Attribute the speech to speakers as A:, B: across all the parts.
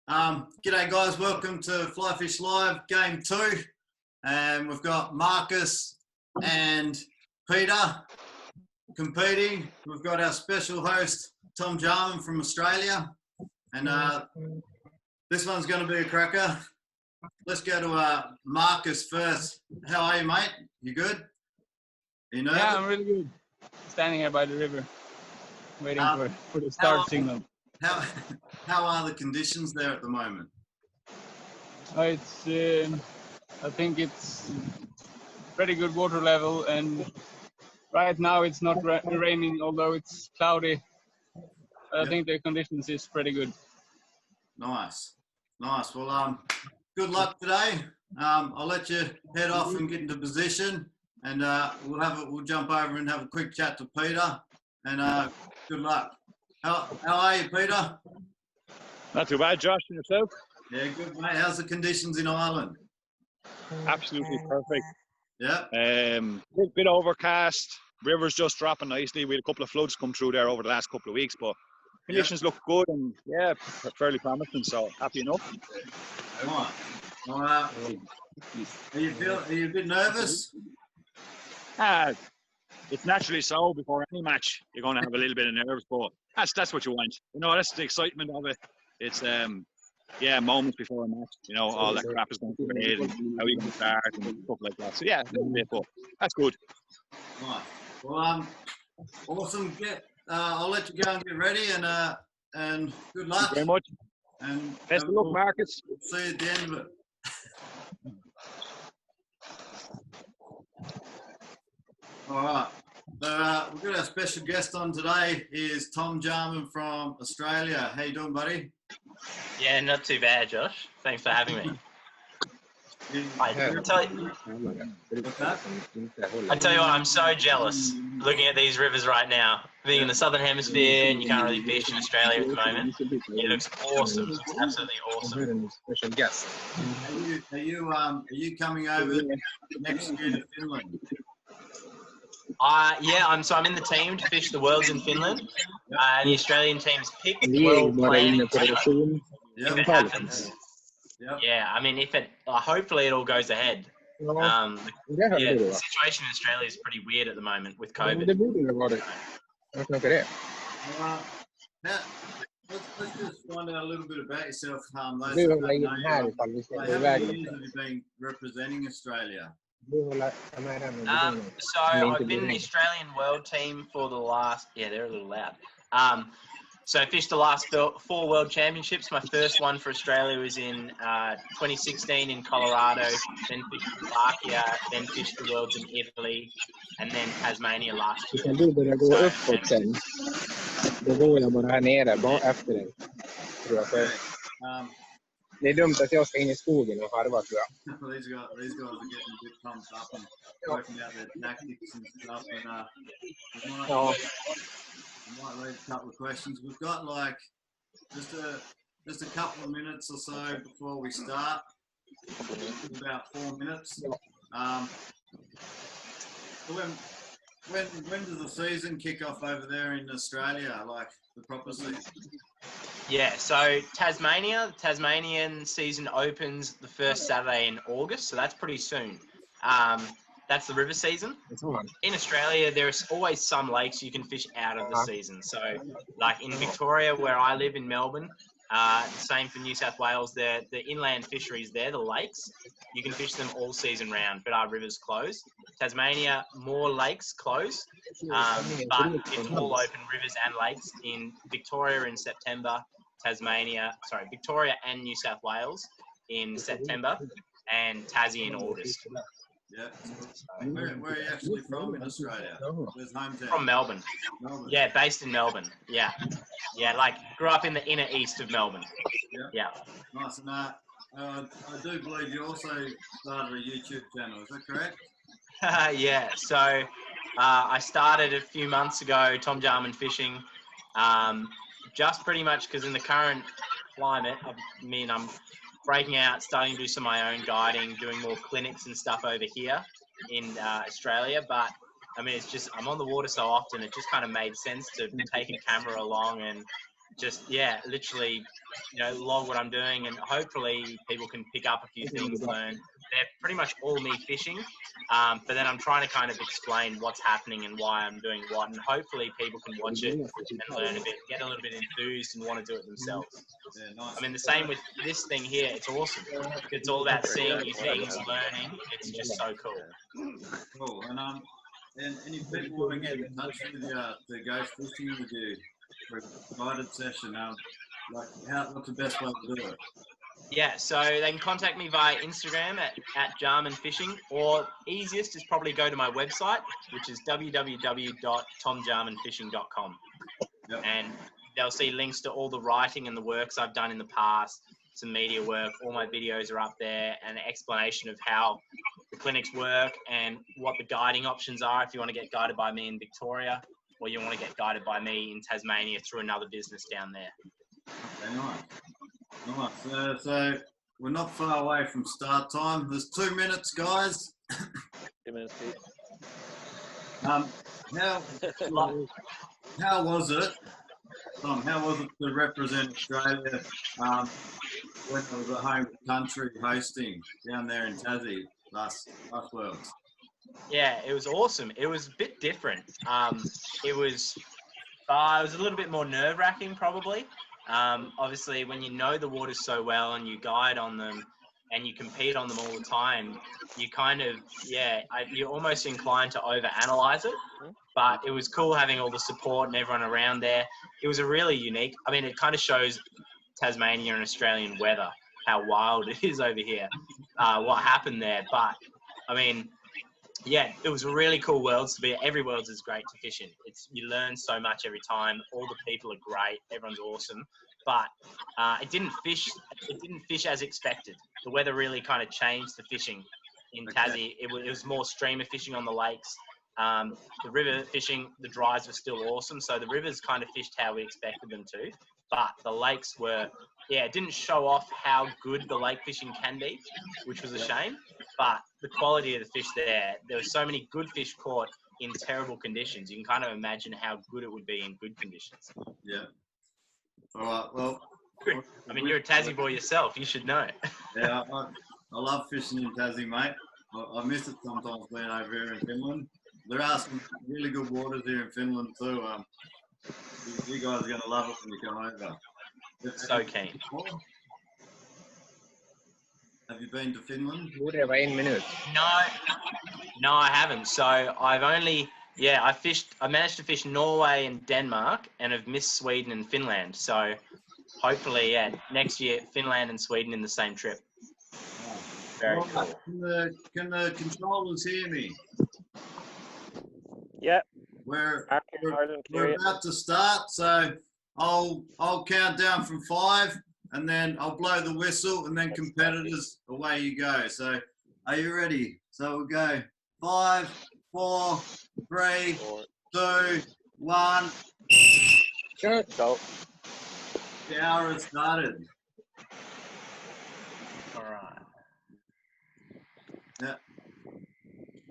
A: G'day guys, welcome to Fly Fish Live Game 2. And we've got Markus and Peter competing. We've got our special host, Tom Jarman from Australia. And this one's going to be a cracker. Let's go to Markus first. How are you, mate? You good? You know?
B: Yeah, I'm really good. Standing here by the river, waiting for the start signal.
A: How are the conditions there at the moment?
B: It's I think it's pretty good water level, and right now it's not raining, although it's cloudy. I think the conditions is pretty good.
A: Nice. Well, good luck today. I'll let you head off and get into position, and we'll jump over and have a quick chat to Peter. And good luck. How are you, Peter?
C: Not too bad, Josh. And yourself?
A: Yeah, good, mate. How's the conditions in Ireland?
C: Absolutely perfect.
A: Yeah.
C: Bit overcast. River's just dropping nicely. We had a couple of floods come through there over the last couple of weeks, but conditions look good and fairly promising. So happy enough.
A: All right. Are you a bit nervous?
C: It's naturally so. Before any match, you're going to have a little bit of nerves, but that's what you want. You know, that's the excitement of it. It's moments before a match. You know, all that crap is going to be made and how you can start and stuff like that. So yeah, a little bit, but that's good.
A: Right. Well, awesome. I'll let you go and get ready, and good luck.
C: Thank you very much.
A: And
C: best of luck, Markus.
A: See you at the end of it. All right. So we've got our special guest on today. Is Tom Jarman from Australia. How you doing, buddy?
D: Yeah, not too bad, Josh. Thanks for having me. I tell you what, I'm so jealous looking at these rivers right now. Being in the Southern Hemisphere, and you can't really fish in Australia at the moment. It looks awesome. It's absolutely awesome.
E: Special guest.
A: Are you coming over next year to Finland?
D: I'm in the team to fish the Worlds in Finland. The Australian team's picked. We're planning if it happens.
A: Yep.
D: Yeah, I mean, if it hopefully it all goes ahead. The situation in Australia is pretty weird at the moment with COVID.
A: Let's just find out a little bit about yourself. Those that don't know you, how many years have you been representing Australia?
D: So I've been in the Australian world team for the last, they're a little loud. So I fished the last 4 World Championships. My first one for Australia was in 2016 in Colorado, then fished Slovakia, then fished the Worlds in Italy, and then Tasmania last year.
E: Du börjar gå uppåt sen. Då går jag bara här nere, bara efter dig. Tror jag. Det är dumt att jag ska in i skogen och harva, tror jag.
A: These guys are getting a bit pumped up and working out their tactics and stuff. I might leave a couple of questions. We've got like just a couple of minutes or so before we start. About 4 minutes. When does the season kick off over there in Australia? Like the proper season?
D: Yeah, so the Tasmanian season opens the first Saturday in August, so that's pretty soon. That's the river season. In Australia, there's always some lakes you can fish out of the season. So, like in Victoria, where I live in Melbourne, the same for New South Wales, the inland fisheries there, the lakes, you can fish them all season round, but our rivers close. Tasmania, more lakes close, but it's all open, rivers and lakes. In Victoria in September, Victoria and New South Wales in September, and Tassie in August.
A: Yeah. Where are you actually from in Australia? Where's hometown?
D: From Melbourne. Yeah, based in Melbourne. Yeah, like grew up in the inner east of Melbourne. Yeah.
A: Nice. And I do believe you also started a YouTube channel. Is that correct?
D: Yeah. So I started a few months ago, Tom Jarman Fishing, just pretty much because in the current climate, I'm breaking out, starting to do some of my own guiding, doing more clinics and stuff over here in Australia. But I mean, it's just, I'm on the water so often, it just kind of made sense to take a camera along and just, yeah, literally, log what I'm doing, and hopefully people can pick up a few things, learn. They're pretty much all me fishing, but then I'm trying to kind of explain what's happening and why I'm doing what, and hopefully people can watch it and learn a bit, get a little bit enthused and want to do it themselves.
A: Yeah, nice.
D: I mean, the same with this thing here. It's awesome. It's all about seeing new things, learning. It's just so cool.
A: Cool. And if people want to get in touch with you to go fishing with you for a guided session, what's the best way to do it?
D: Yeah, so they can contact me via Instagram at Jarman Fishing, or easiest is probably go to my website, which is www.tomjarmanfishing.com.
A: Yep.
D: And they'll see links to all the writing and the works I've done in the past, some media work, all my videos are up there, and an explanation of how the clinics work and what the guiding options are if you want to get guided by me in Victoria, or you want to get guided by me in Tasmania through another business down there.
A: Okay, nice. Nice. So we're not far away from start time. There's 2 minutes, guys.
F: 2 minutes, Pete.
A: How was it, Tom? How was it to represent Australia when it was a home country hosting down there in Tassie last Worlds?
D: Yeah, it was awesome. It was a bit different. It was a little bit more nerve-wracking, probably. Obviously, when you know the waters so well and you guide on them and you compete on them all the time, you kind of, you're almost inclined to overanalyze it. But it was cool having all the support and everyone around there. It was a really unique, I mean, it kind of shows Tasmania and Australian weather, how wild it is over here, what happened there. But, I mean, yeah, it was a really cool Worlds to be. Every Worlds is great to fish in. You learn so much every time. All the people are great. Everyone's awesome. But it didn't fish as expected. The weather really kind of changed the fishing in Tassie. It was more streamer fishing on the lakes. The river fishing, the dries were still awesome. So the rivers kind of fished how we expected them to. But the lakes were, it didn't show off how good the lake fishing can be, which was a shame. But the quality of the fish there were so many good fish caught in terrible conditions. You can kind of imagine how good it would be in good conditions.
A: Yeah. All right. Well,
D: I mean, you're a Tassie boy yourself. You should know.
A: Yeah, I love fishing in Tassie, mate. I miss it sometimes being over here in Finland. There are some really good waters here in Finland too. You guys are going to love it when you come over.
D: So keen.
A: Have you been to Finland?
D: No, I haven't. So I've only, I managed to fish Norway and Denmark, and have missed Sweden and Finland. So hopefully, next year, Finland and Sweden in the same trip. Very cool.
A: Can the controllers hear me?
F: Yeah.
A: We're about to start, so I'll count down from 5, and then I'll blow the whistle, and then competitors, away you go. So are you ready? So we'll go 5, 4, 3, 2, 1.
F: Go.
A: The hour has started.
D: All right.
A: Now,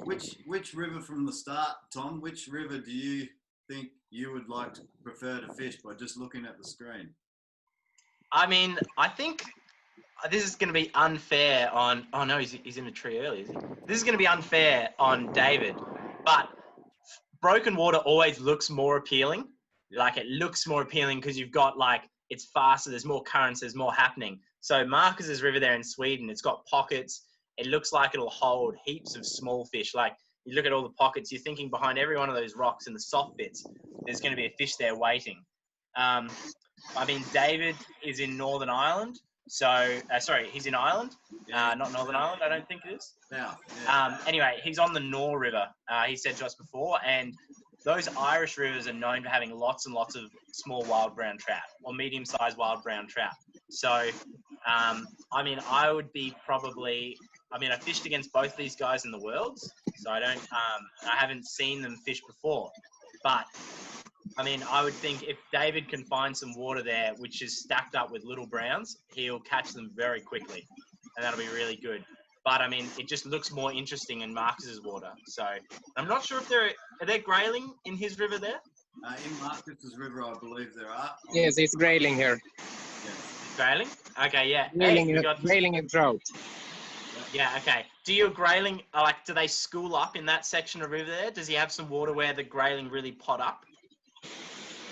A: which river from the start, Tom? Which river do you think you would like to prefer to fish by just looking at the screen?
D: I mean, I think this is going to be unfair on. Oh no, he's in a tree early, is he? This is going to be unfair on David, but broken water always looks more appealing.
A: Yeah.
D: Like, it looks more appealing because you've got, like, it's faster. There's more currents. There's more happening. So Markus's river there in Sweden, it's got pockets. It looks like it'll hold heaps of small fish. Like, you look at all the pockets, you're thinking behind every one of those rocks in the soft bits, there's going to be a fish there waiting. I mean, David is in Northern Ireland. So, he's in Ireland, not Northern Ireland, I don't think it is.
A: Yeah.
D: Anyway, he's on the Nor River, he said to us before, and those Irish rivers are known for having lots and lots of small wild brown trout, or medium-sized wild brown trout. So, I mean, I would be probably, I mean, I fished against both these guys in the Worlds, so I haven't seen them fish before. But, I mean, I would think if David can find some water there, which is stacked up with little browns, he'll catch them very quickly, and that'll be really good. But, I mean, it just looks more interesting in Markus's water. So, I'm not sure if are there grayling in his river there?
A: In Marcus's river, I believe there are.
E: Yes, it's grayling here.
A: Yeah.
D: Grayling? Okay, yeah.
E: Grayling,
D: we got,
E: grayling and trout.
D: yeah, okay. Do your grayling, do they school up in that section of river there? Does he have some water where the grayling really pot up?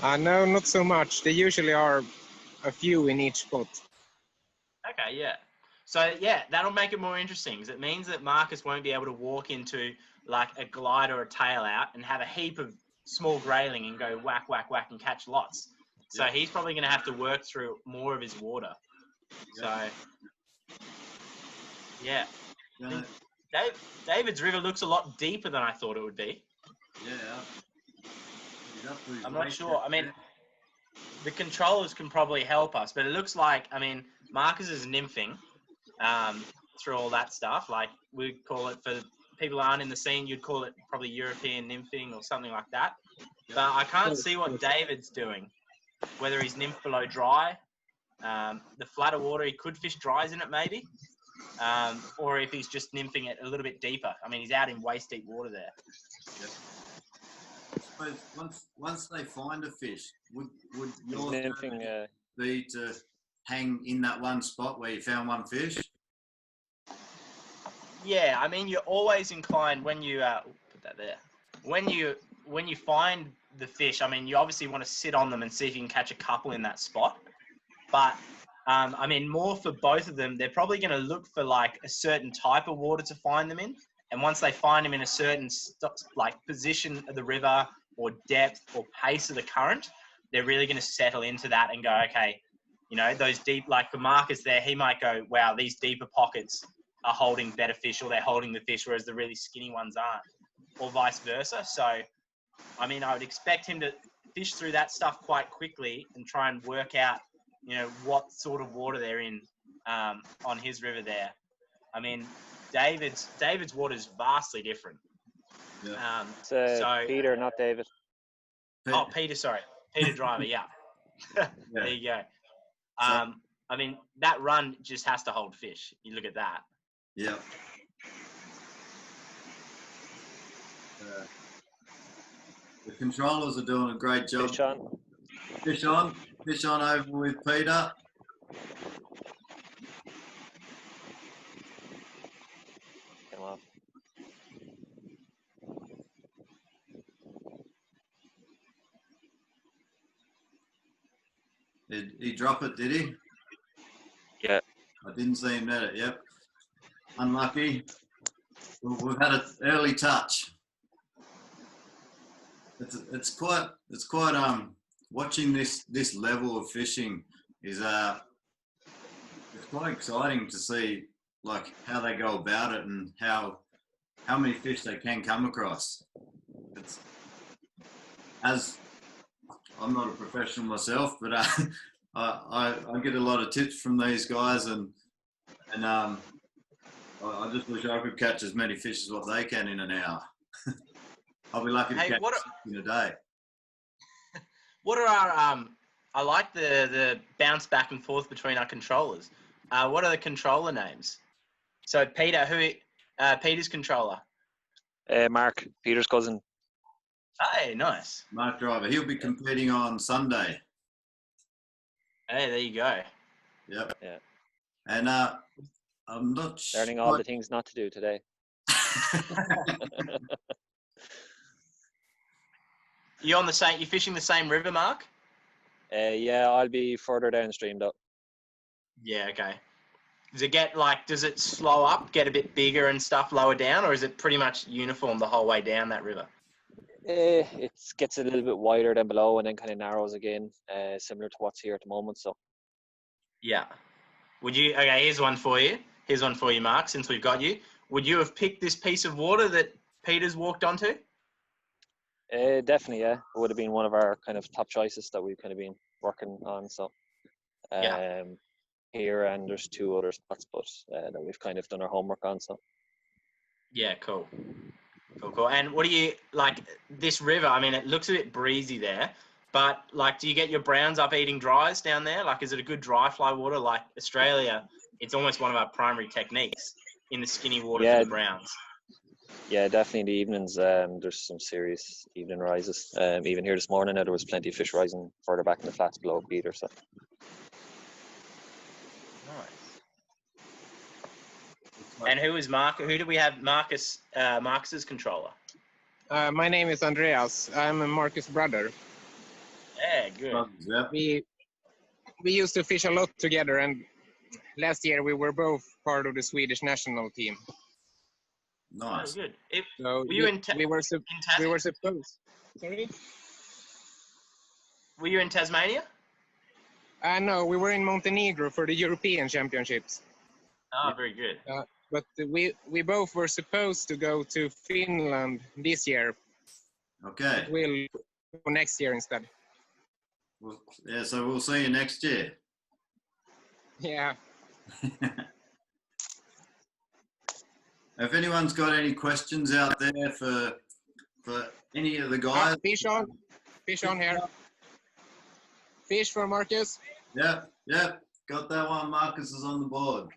E: No, not so much. They usually are a few in each spot.
D: Okay, yeah. So, yeah, that'll make it more interesting because it means that Marcus won't be able to walk into like a glide or a tail out and have a heap of small grayling and go whack, whack, whack and catch lots. So he's probably going to have to work through more of his water. So, yeah. David's river looks a lot deeper than I thought it would be.
A: Yeah.
D: I'm not sure. I mean, the controllers can probably help us, but it looks like, I mean, Marcus is nymphing through all that stuff. Like, we call it, for people who aren't in the scene, you'd call it probably European nymphing or something like that. But I can't see what David's doing, whether he's nymphed below dry. The flatter water, he could fish dries in it maybe. Or if he's just nymphing it a little bit deeper. I mean, he's out in waist deep water there.
A: Yep. I suppose once they find a fish, would your
F: nymphing,
A: be to hang in that one spot where you found one fish?
D: Yeah, I mean, you're always inclined when you put that there. When you find the fish, I mean, you obviously want to sit on them and see if you can catch a couple in that spot. But I mean, more for both of them, they're probably going to look for like a certain type of water to find them in. And once they find them in a certain like position of the river or depth or pace of the current, they're really going to settle into that and go, okay, you know, those deep, like for Marcus there, he might go, wow, these deeper pockets are holding better fish, or they're holding the fish, whereas the really skinny ones aren't, or vice versa. So, I mean, I would expect him to fish through that stuff quite quickly and try and work out, you know, what sort of water they're in on his river there. I mean, David's water is vastly different.
A: Yeah.
F: it's Peter, not David.
D: Oh, Peter, sorry. Peter Driver, yeah. There you go. I mean, that run just has to hold fish. You look at that.
A: Yeah. The controllers are doing a great job.
F: Fish on.
A: Fish on over with Peter.
F: Come on.
A: Did he drop it, did he?
F: Yeah.
A: I didn't see him net it, yep. Unlucky. We've had an early touch. It's quite watching this level of fishing is it's quite exciting to see like how they go about it and how many fish they can come across. It's, as I'm not a professional myself, but I get a lot of tips from these guys, and I just wish I could catch as many fish as what they can in an hour. I'll be lucky to catch in a day.
D: What are our I like the bounce back and forth between our controllers. What are the controller names? So Peter, Peter's controller?
F: Mark, Peter's cousin.
D: Hey, nice.
A: Mark Driver. He'll be competing on Sunday.
D: Hey, there you go.
A: Yep.
F: Yeah.
A: And I'm not
F: learning all the things not to do today.
D: You're fishing the same river, Mark?
F: Yeah, I'll be further downstream though.
D: Yeah, okay. Does it slow up, get a bit bigger and stuff lower down, or is it pretty much uniform the whole way down that river?
F: It gets a little bit wider than below and then kind of narrows again, similar to what's here at the moment. So.
D: Yeah. Okay, here's one for you. Here's one for you, Mark, since we've got you. Would you have picked this piece of water that Peter's walked onto?
F: Definitely, yeah. It would have been one of our kind of top choices that we've kind of been working on. So, here and there's 2 other spots, but that we've kind of done our homework on. So,
D: yeah, cool. And what do you like this river? I mean, it looks a bit breezy there, but like, do you get your browns up eating dries down there? Like, is it a good dry fly water? Like Australia, it's almost one of our primary techniques in the skinny water for the browns.
F: Yeah, definitely in the evenings. There's some serious evening rises. Even here this morning, there was plenty of fish rising further back in the flats below Peter. So.
D: Nice. And who is Mark? Who do we have? Marcus's controller.
E: My name is Andreas. I'm Marcus' brother.
D: Yeah, good.
A: Yep.
E: We used to fish a lot together, and last year we were both part of the Swedish national team.
A: Nice.
D: Very good.
E: So
D: Were you in
E: we were
D: Tasmania?
E: supposed. Sorry.
D: Were you in Tasmania?
E: No, we were in Montenegro for the European Championships.
D: Oh, very good.
E: But we both were supposed to go to Finland this year.
A: Okay.
E: We'll go next year instead.
A: Well, yeah, so we'll see you next year.
E: Yeah.
A: If anyone's got any questions out there for any of the guys.
E: Fish on here. Fish for Marcus.
A: Yep. Got that one. Marcus is on the board.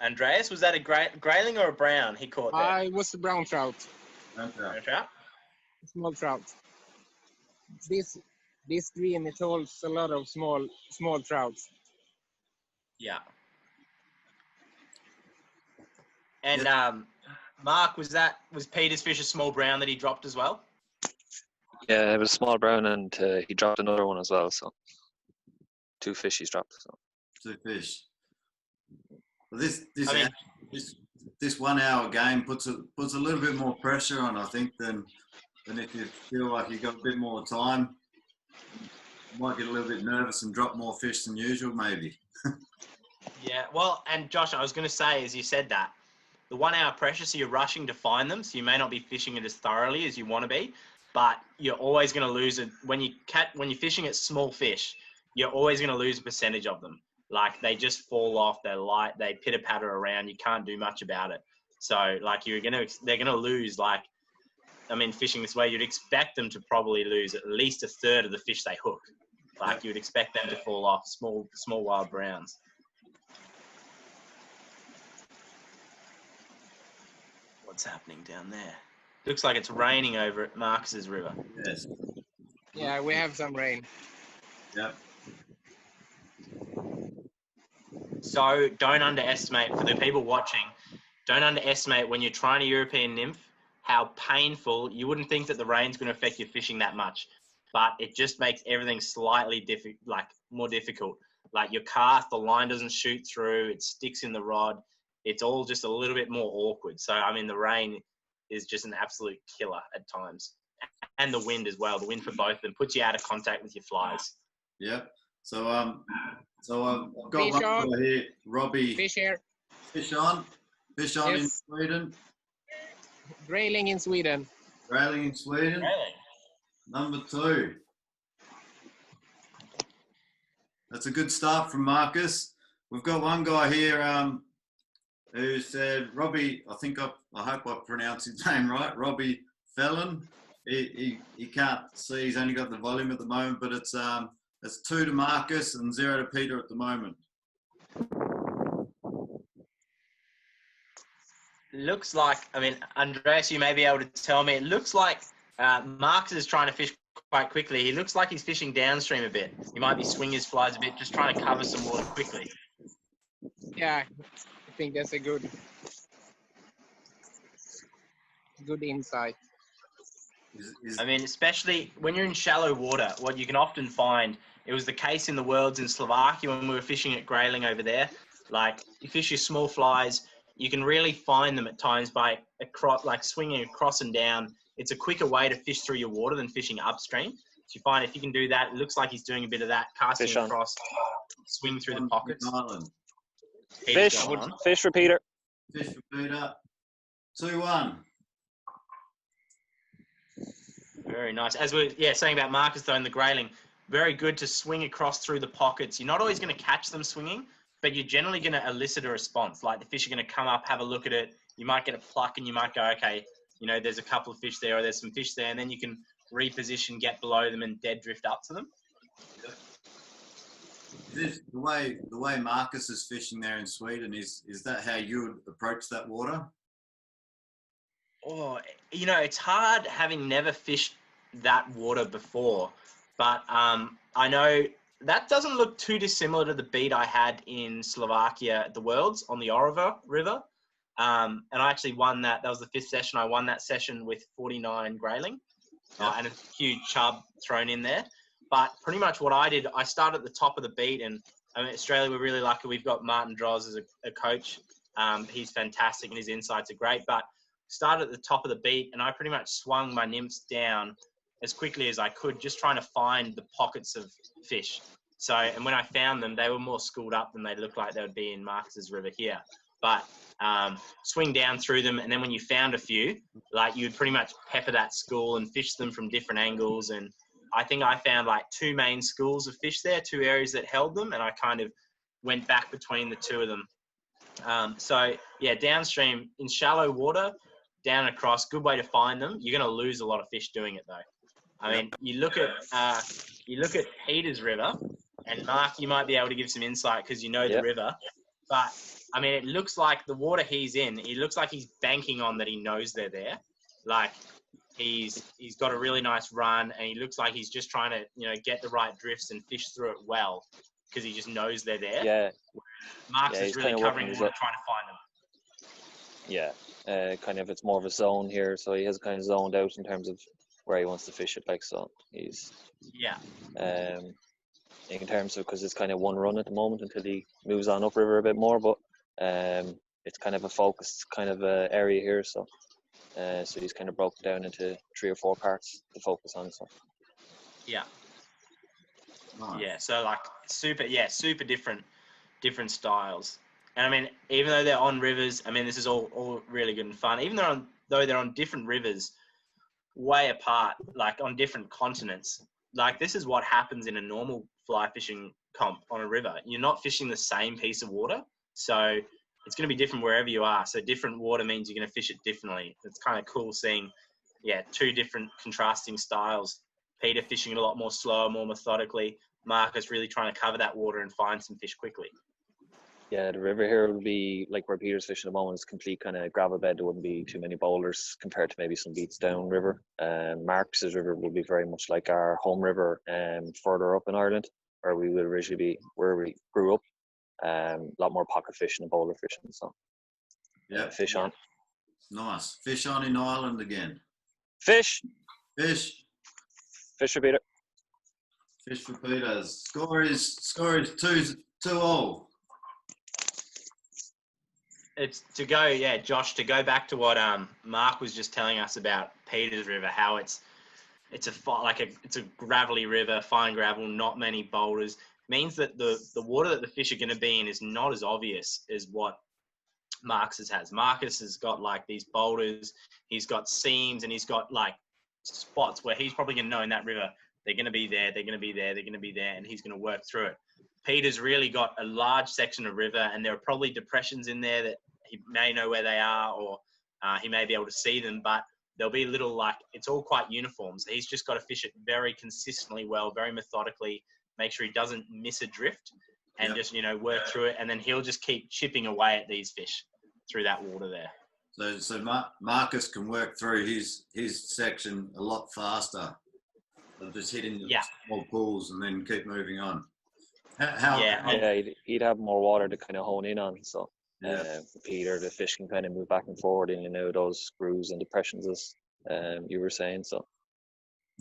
D: Andreas, was that a grayling or a brown he caught there?
E: It was a brown trout.
A: Okay.
D: Brown trout?
E: Small trout. This stream, it holds a lot of small trouts.
D: Yeah. And Mark, was Peter's fish a small brown that he dropped as well?
F: Yeah, it was a small brown, and he dropped another one as well. So 2 fish he's dropped. So
A: 2 fish. Well, this 1 hour game puts a little bit more pressure on, I think, than if you feel like you've got a bit more time. You might get a little bit nervous and drop more fish than usual, maybe.
D: Yeah. Well, and Josh, I was going to say, as you said that, the 1 hour pressure, so you're rushing to find them, so you may not be fishing it as thoroughly as you want to be, but you're always going to lose it when you're fishing at small fish. You're always going to lose a percentage of them. Like, they just fall off, they're light, they pitter patter around, you can't do much about it. So like they're gonna lose, like, I mean, fishing this way, you'd expect them to probably lose at least a third of the fish they hook. Like, you'd expect them to fall off, small wild browns. What's happening down there? Looks like it's raining over at Marcus's river.
A: Yes.
E: Yeah, we have some rain.
A: Yep.
D: So don't underestimate, for the people watching, don't underestimate when you're trying a European nymph, how painful. You wouldn't think that the rain's going to affect your fishing that much, but it just makes everything slightly more difficult. Like, your cast, the line doesn't shoot through, it sticks in the rod. It's all just a little bit more awkward. So, I mean, the rain is just an absolute killer at times. And the wind as well. The wind for both of them puts you out of contact with your flies.
A: Yep. So I've got
E: Fish
A: one
E: on.
A: guy here, Robbie.
E: Fish here.
A: Fish on
E: Yes.
A: in Sweden.
E: Grayling in Sweden.
A: Grayling in Sweden.
D: Really?
A: Number 2. That's a good start from Marcus. We've got one guy here who said, Robbie, I hope I pronounced his name right, Robbie Fellon. He can't see, he's only got the volume at the moment, but it's 2 to Marcus and 0 to Peter at the moment.
D: Looks like, I mean, Andreas, you may be able to tell me, it looks like Marcus is trying to fish quite quickly. He looks like he's fishing downstream a bit. He might be swinging his flies a bit, just trying to cover some water quickly.
E: Yeah, I think that's a good insight.
D: I mean, especially when you're in shallow water, what you can often find, it was the case in the Worlds in Slovakia when we were fishing at Grayling over there. Like, you fish your small flies, you can really find them at times by swinging across and down. It's a quicker way to fish through your water than fishing upstream. So you find if you can do that, it looks like he's doing a bit of that, casting across, swing through the pockets.
F: Fish for Peter.
A: Fish for Peter. 2-1.
D: Very nice. As we're saying about Marcus though in the Grayling, very good to swing across through the pockets. You're not always going to catch them swinging, but you're generally going to elicit a response. Like, the fish are going to come up, have a look at it. You might get a pluck and you might go, okay, there's a couple of fish there or there's some fish there, and then you can reposition, get below them and dead drift up to them.
A: The way Marcus is fishing there in Sweden, is that how you would approach that water?
D: Oh, it's hard having never fished that water before, but I know that doesn't look too dissimilar to the beat I had in Slovakia at the Worlds on the Orava River. And I actually won that. That was the 5th session. I won that session with 49 grayling and a huge chub thrown in there. But pretty much what I did, I started at the top of the beat. And I mean, Australia, we're really lucky. We've got Martin Droz as a coach. He's fantastic and his insights are great. But started at the top of the beat and I pretty much swung my nymphs down as quickly as I could, just trying to find the pockets of fish. So, and when I found them, they were more schooled up than they looked like they would be in Marcus's river here. But swing down through them, and then when you found a few, like you'd pretty much pepper that school and fish them from different angles. And I think I found like 2 main schools of fish there, 2 areas that held them, and I kind of went back between the 2 of them. So yeah, downstream in shallow water, down across, good way to find them. You're going to lose a lot of fish doing it though. I mean, you look at Peter's river, and Mark, you might be able to give some insight because you know the river. But I mean, it looks like the water he's in, it looks like he's banking on that he knows they're there. Like he's got a really nice run, and he looks like he's just trying to get the right drifts and fish through it well because he just knows they're there.
F: Yeah.
D: Mark's is really covering water trying to find them.
F: Yeah. Kind of, it's more of a zone here, so he has kind of zoned out in terms of where he wants to fish it, like, so he's in terms of, because it's kind of one run at the moment until he moves on upriver a bit more, but it's kind of a focused kind of area here, so he's kind of broken down into 3 or 4 parts to focus on. So
D: so like super different styles. And I mean, even though they're on rivers, I mean, this is all really good and fun. Even though they're on different rivers, way apart, like on different continents. Like this is what happens in a normal fly fishing comp on a river. You're not fishing the same piece of water, so it's going to be different wherever you are. So different water means you're going to fish it differently. It's kind of cool seeing, 2 different contrasting styles. Peter fishing it a lot more slower, more methodically. Marcus really trying to cover that water and find some fish quickly.
F: Yeah, the river here will be like where Peter's fishing at the moment. It's complete kind of gravel bed. There wouldn't be too many boulders compared to maybe some beats down river. Marcus's river will be very much like our home river further up in Ireland, where we would originally be, where we grew up. A lot more pocket fishing and boulder fishing. So fish on.
A: Nice. Fish on in Ireland again.
F: Fish for Peter.
A: Fish for Peter's. Score is 2-2.
D: It's to go, Josh, to go back to what Mark was just telling us about Peter's River, how it's a gravelly river, fine gravel, not many boulders, means that the water that the fish are going to be in is not as obvious as what Marcus has. Marcus has got like these boulders, he's got seams, and he's got like spots where he's probably going to know in that river they're going to be there, they're going to be there, they're going to be there, and he's going to work through it. Peter's really got a large section of river, and there are probably depressions in there that he may know where they are, or he may be able to see them, but there'll be little, like, it's all quite uniform. So he's just got to fish it very consistently well, very methodically, make sure he doesn't miss a drift, and just, work through it. And then he'll just keep chipping away at these fish through that water there.
A: So Marcus can work through his section a lot faster than just hitting the small pools and then keep moving on.
F: He'd have more water to kind of hone in on. So for Peter, the fish can kind of move back and forward in and out of those grooves and depressions, as you were saying. So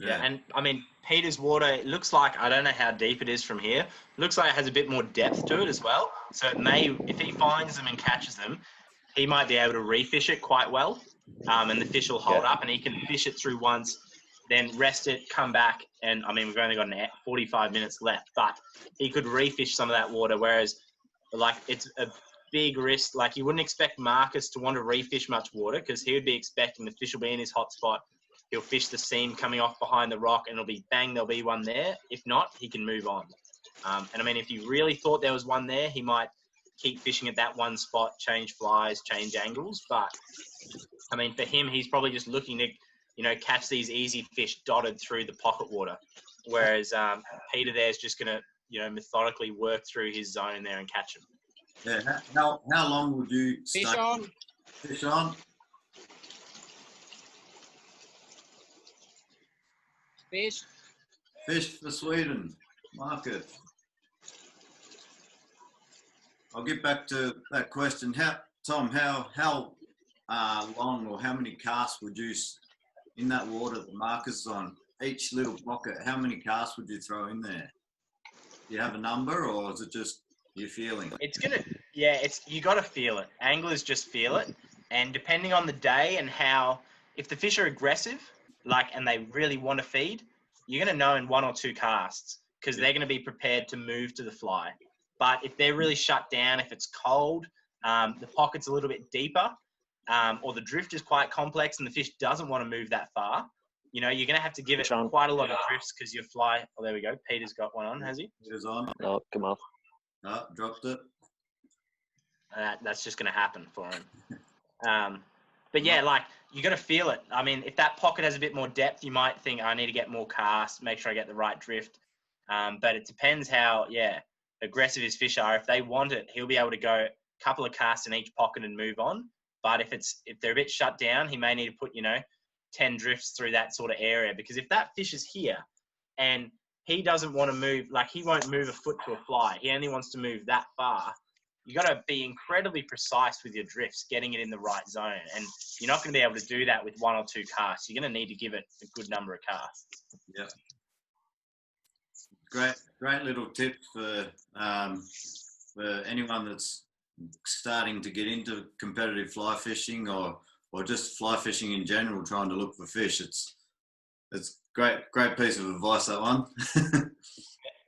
D: and I mean, Peter's water, it looks like, I don't know how deep it is from here, it looks like it has a bit more depth to it as well. So it may, if he finds them and catches them, he might be able to refish it quite well, and the fish will hold up, and he can fish it through once, then rest it, come back, and I mean, we've only got 45 minutes left, but he could refish some of that water, whereas like it's a big risk. Like you wouldn't expect Marcus to want to refish much water, because he would be expecting the fish will be in his hot spot. He'll fish the seam coming off behind the rock, and it'll be bang, there'll be one there. If not, he can move on. And I mean, if he really thought there was one there, he might keep fishing at that one spot, change flies, change angles. But I mean, for him, he's probably just looking to, catch these easy fish dotted through the pocket water. Whereas Peter there is just going to methodically work through his zone there and catch them.
A: Yeah. How long would you stay?
E: Fish on.
A: Fish on.
E: Fish.
A: Fish for Sweden. Marcus. I'll get back to that question. Tom, how long or how many casts would you, in that water that Marcus is on, each little pocket, how many casts would you throw in there? Do you have a number, or is it just your feeling?
D: You got to feel it. Anglers just feel it. And depending on the day and if the fish are aggressive, and they really want to feed, you're going to know in 1 or 2 casts because they're going to be prepared to move to the fly. But if they're really shut down, if it's cold, the pocket's a little bit deeper, or the drift is quite complex and the fish doesn't want to move that far, you're going to have to give it quite a lot of drifts because your fly... Oh, there we go. Peter's got one on, has he?
A: Peter's on.
F: No, come off.
A: Oh, dropped it.
D: That's just going to happen for him. But yeah, you got to feel it. I mean, if that pocket has a bit more depth, you might think, I need to get more casts, make sure I get the right drift. But it depends how, aggressive his fish are. If they want it, he'll be able to go a couple of casts in each pocket and move on. But if they're a bit shut down, he may need to put, 10 drifts through that sort of area. Because if that fish is here and he doesn't want to move, he won't move a foot to a fly. He only wants to move that far. You got to be incredibly precise with your drifts, getting it in the right zone. And you're not going to be able to do that with 1 or 2 casts. You're going to need to give it a good number of casts.
A: Yeah. Great little tip for anyone that's starting to get into competitive fly fishing or just fly fishing in general, trying to look for fish. It's great piece of advice, that one.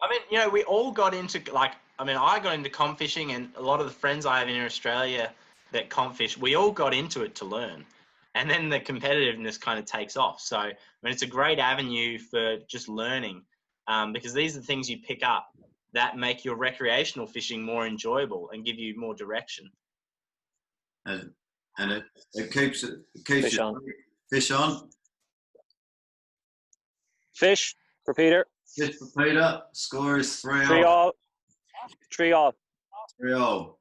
D: I mean, we all got into I got into comp fishing, and a lot of the friends I have in Australia that comp fish, we all got into it to learn. And then the competitiveness kind of takes off. So, I mean, it's a great avenue for just learning because these are the things you pick up that make your recreational fishing more enjoyable and give you more direction.
A: And it keeps
F: Fish on.
A: Fish on.
F: Fish for Peter.
A: Fish for Peter. Score is 3-all.
F: 3-all. 3-all.
A: 3-all.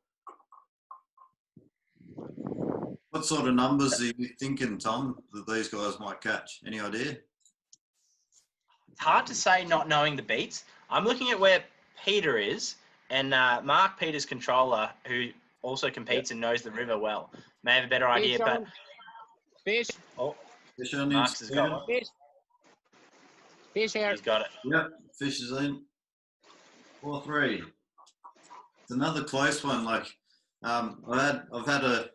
A: What sort of numbers are you thinking, Tom, that these guys might catch? Any idea?
D: It's hard to say not knowing the beats. I'm looking at where Peter is, and Mark, Peter's controller, who also competes and knows the river well, may have a better idea. But
E: Fish.
D: Oh,
A: Fish on.
D: Mark's has got one.
E: Fish here.
D: He's got it.
A: Yep, fish is in. 4-3. It's another close one. I've had a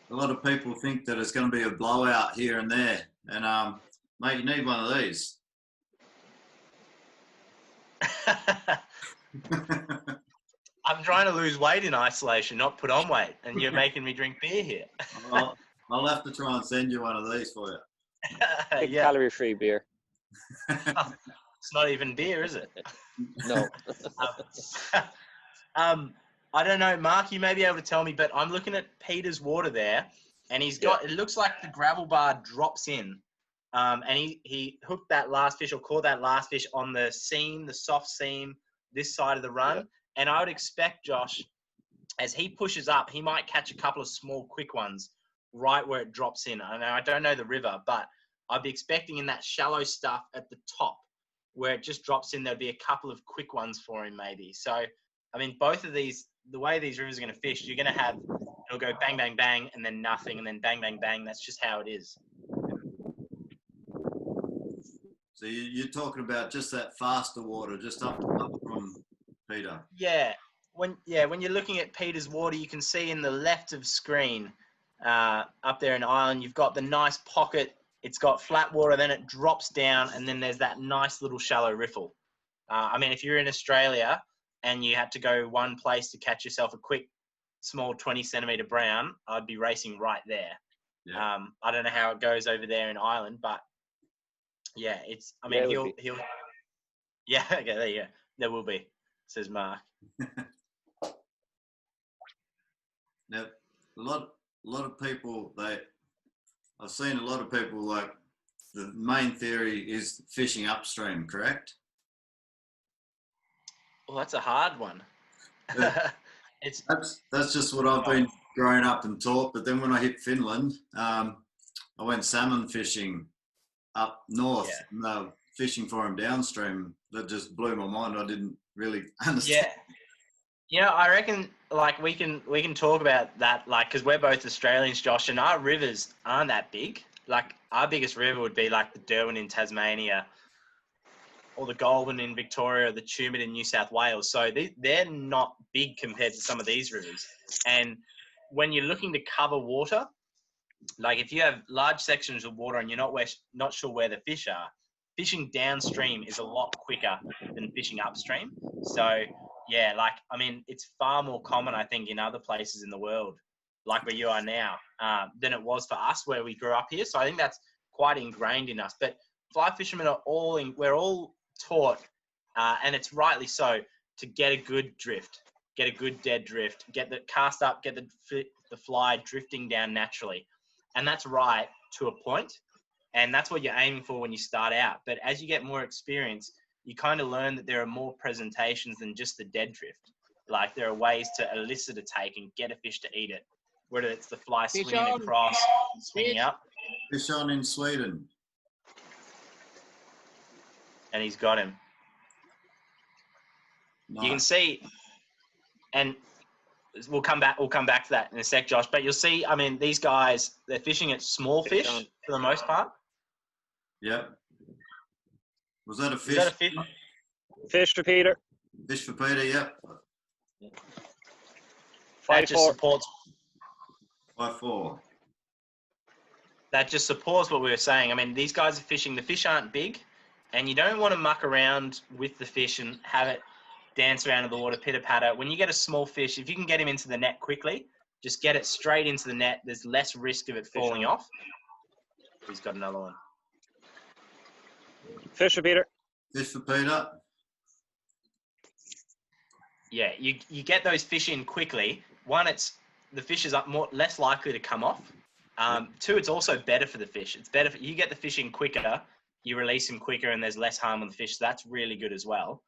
A: lot of people think that it's going to be a blowout here and there, and mate, you need one of these.
D: I'm trying to lose weight in isolation, not put on weight, and you're making me drink beer here.
A: I'll have to try and send you one of these for you.
F: Calorie-free beer.
D: It's not even beer, is it?
F: No.
D: I don't know, Mark, you may be able to tell me, but I'm looking at Peter's water there, and he's got, it looks like the gravel bar drops in, and he hooked that last fish or caught that last fish on the seam, the soft seam, this side of the run. And I would expect, Josh, as he pushes up, he might catch a couple of small, quick ones right where it drops in. I don't know the river, but I'd be expecting in that shallow stuff at the top where it just drops in, there'll be a couple of quick ones for him maybe. So, I mean, both of these, the way these rivers are going to fish, you're going to have, it'll go bang, bang, bang, and then nothing, and then bang, bang, bang. That's just how it is.
A: So you're talking about just that faster water, just up from Peter.
D: Yeah. When you're looking at Peter's water, you can see in the left of screen up there in Ireland, you've got the nice pocket. It's got flat water, then it drops down, and then there's that nice little shallow riffle. I mean, if you're in Australia and you had to go one place to catch yourself a quick, small 20-centimetre brown, I'd be racing right there.
A: Yeah.
D: I don't know how it goes over there in Ireland, but yeah, it's. I mean, he'll. Yeah, okay, there you go. There will be, says Mark.
A: Now, a lot of people, I've seen a lot of people, like, the main theory is fishing upstream, correct?
D: Well, that's a hard one.
A: Yeah.
D: It's
A: That's just what I've been growing up and taught. But then when I hit Finland, I went salmon fishing up north.
D: Yeah.
A: And they were fishing for them downstream. That just blew my mind. I didn't really understand.
D: Yeah. I reckon like we can talk about that, like, because we're both Australians, Josh, and our rivers aren't that big. Like our biggest river would be like the Derwent in Tasmania, or the Goulburn in Victoria, or the Tumut in New South Wales. So they're not big compared to some of these rivers. And when you're looking to cover water, like if you have large sections of water and you're not sure where the fish are, fishing downstream is a lot quicker than fishing upstream. So yeah, like, I mean, it's far more common, I think, in other places in the world, like where you are now, than it was for us where we grew up here. So I think that's quite ingrained in us. But fly fishermen we're all taught, and it's rightly so, to get a good drift, get a good dead drift, get the cast up, get the fly drifting down naturally. And that's right to a point. And that's what you're aiming for when you start out. But as you get more experience, you kind of learn that there are more presentations than just the dead drift. Like there are ways to elicit a take and get a fish to eat it, whether it's the fly swinging across, swinging up.
A: Fish on in Sweden.
D: And he's got him.
A: Nice.
D: You can see, and we'll come back to that in a sec, Josh, but you'll see, I mean, these guys, they're fishing at small fish for the most part.
A: Yep. Was that a fish?
D: Is that a fish?
F: Fish for Peter.
A: Fish for Peter, yep.
D: That just supports
A: 5-4.
D: That just supports what we were saying. I mean, these guys are fishing, the fish aren't big, and you don't want to muck around with the fish and have it dance around in the water, pitter-patter. When you get a small fish, if you can get him into the net quickly, just get it straight into the net. There's less risk of it falling off. He's got another one.
F: Fish for Peter.
A: Fish for Peter.
D: Yeah, you get those fish in quickly. One, the fish is less likely to come off. Two, it's also better for the fish. It's better you get the fish in quicker, you release them quicker, and there's less harm on the fish. So that's really good as well.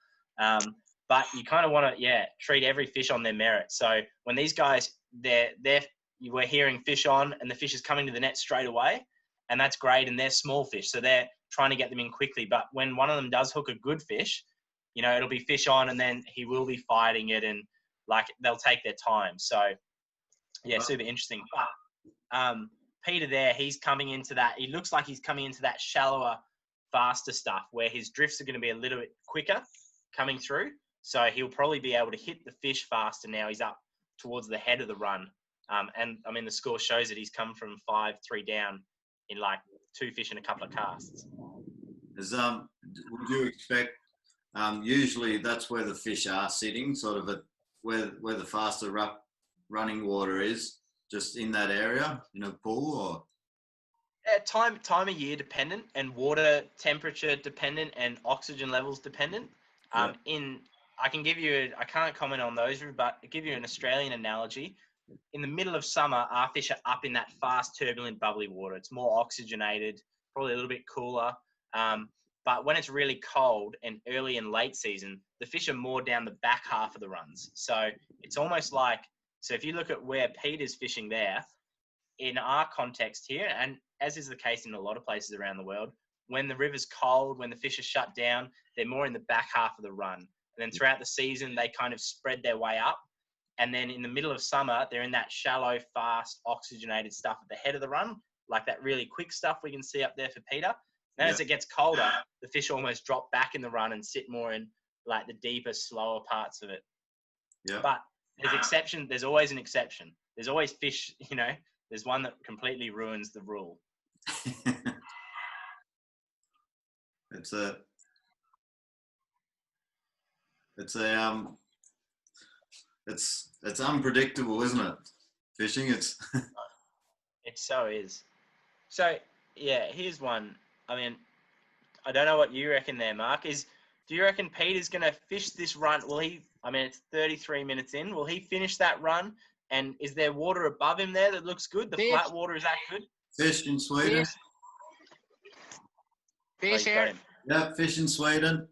D: But you kind of want to, treat every fish on their merit. So when these guys, we're hearing fish on, and the fish is coming to the net straight away, and that's great. And they're small fish, so they're trying to get them in quickly. But when one of them does hook a good fish, it'll be fish on, and then he will be fighting it, and like they'll take their time. So yeah, super interesting. But Peter there, he's coming into that. He looks like he's coming into that shallower, faster stuff where his drifts are going to be a little bit quicker coming through. So he'll probably be able to hit the fish faster now. He's up towards the head of the run. And I mean, the score shows that he's come from 5-3 down in like 2 fish and a couple of casts.
A: Would you expect, usually that's where the fish are sitting, sort of where the faster running water is, just in that area, in a pool, or?
D: Time of year dependent, and water temperature dependent, and oxygen levels dependent. I can give you, I can't comment on those, but I'll give you an Australian analogy. In the middle of summer, our fish are up in that fast, turbulent, bubbly water. It's more oxygenated, probably a little bit cooler. But when it's really cold and early and late season, the fish are more down the back half of the runs. So it's almost like, so if you look at where Peter's fishing there, in our context here, and as is the case in a lot of places around the world, when the river's cold, when the fish are shut down, they're more in the back half of the run. And then throughout the season, they kind of spread their way up. And then in the middle of summer, they're in that shallow, fast, oxygenated stuff at the head of the run, like that really quick stuff we can see up there for Peter. Then as it gets colder, the fish almost drop back in the run and sit more in like the deeper, slower parts of it.
A: Yeah.
D: But there's exception. There's always an exception. There's always fish, there's one that completely ruins the rule.
A: It's unpredictable, isn't it? Fishing, it
D: so is. So yeah, here's one. I mean, I don't know what you reckon there, Mark. Do you reckon Peter's going to fish this run? It's 33 minutes in. Will he finish that run? And is there water above him there that looks good? The flat water, is that good?
A: Fish in Sweden.
E: Fish here.
A: Yeah, fish in Sweden.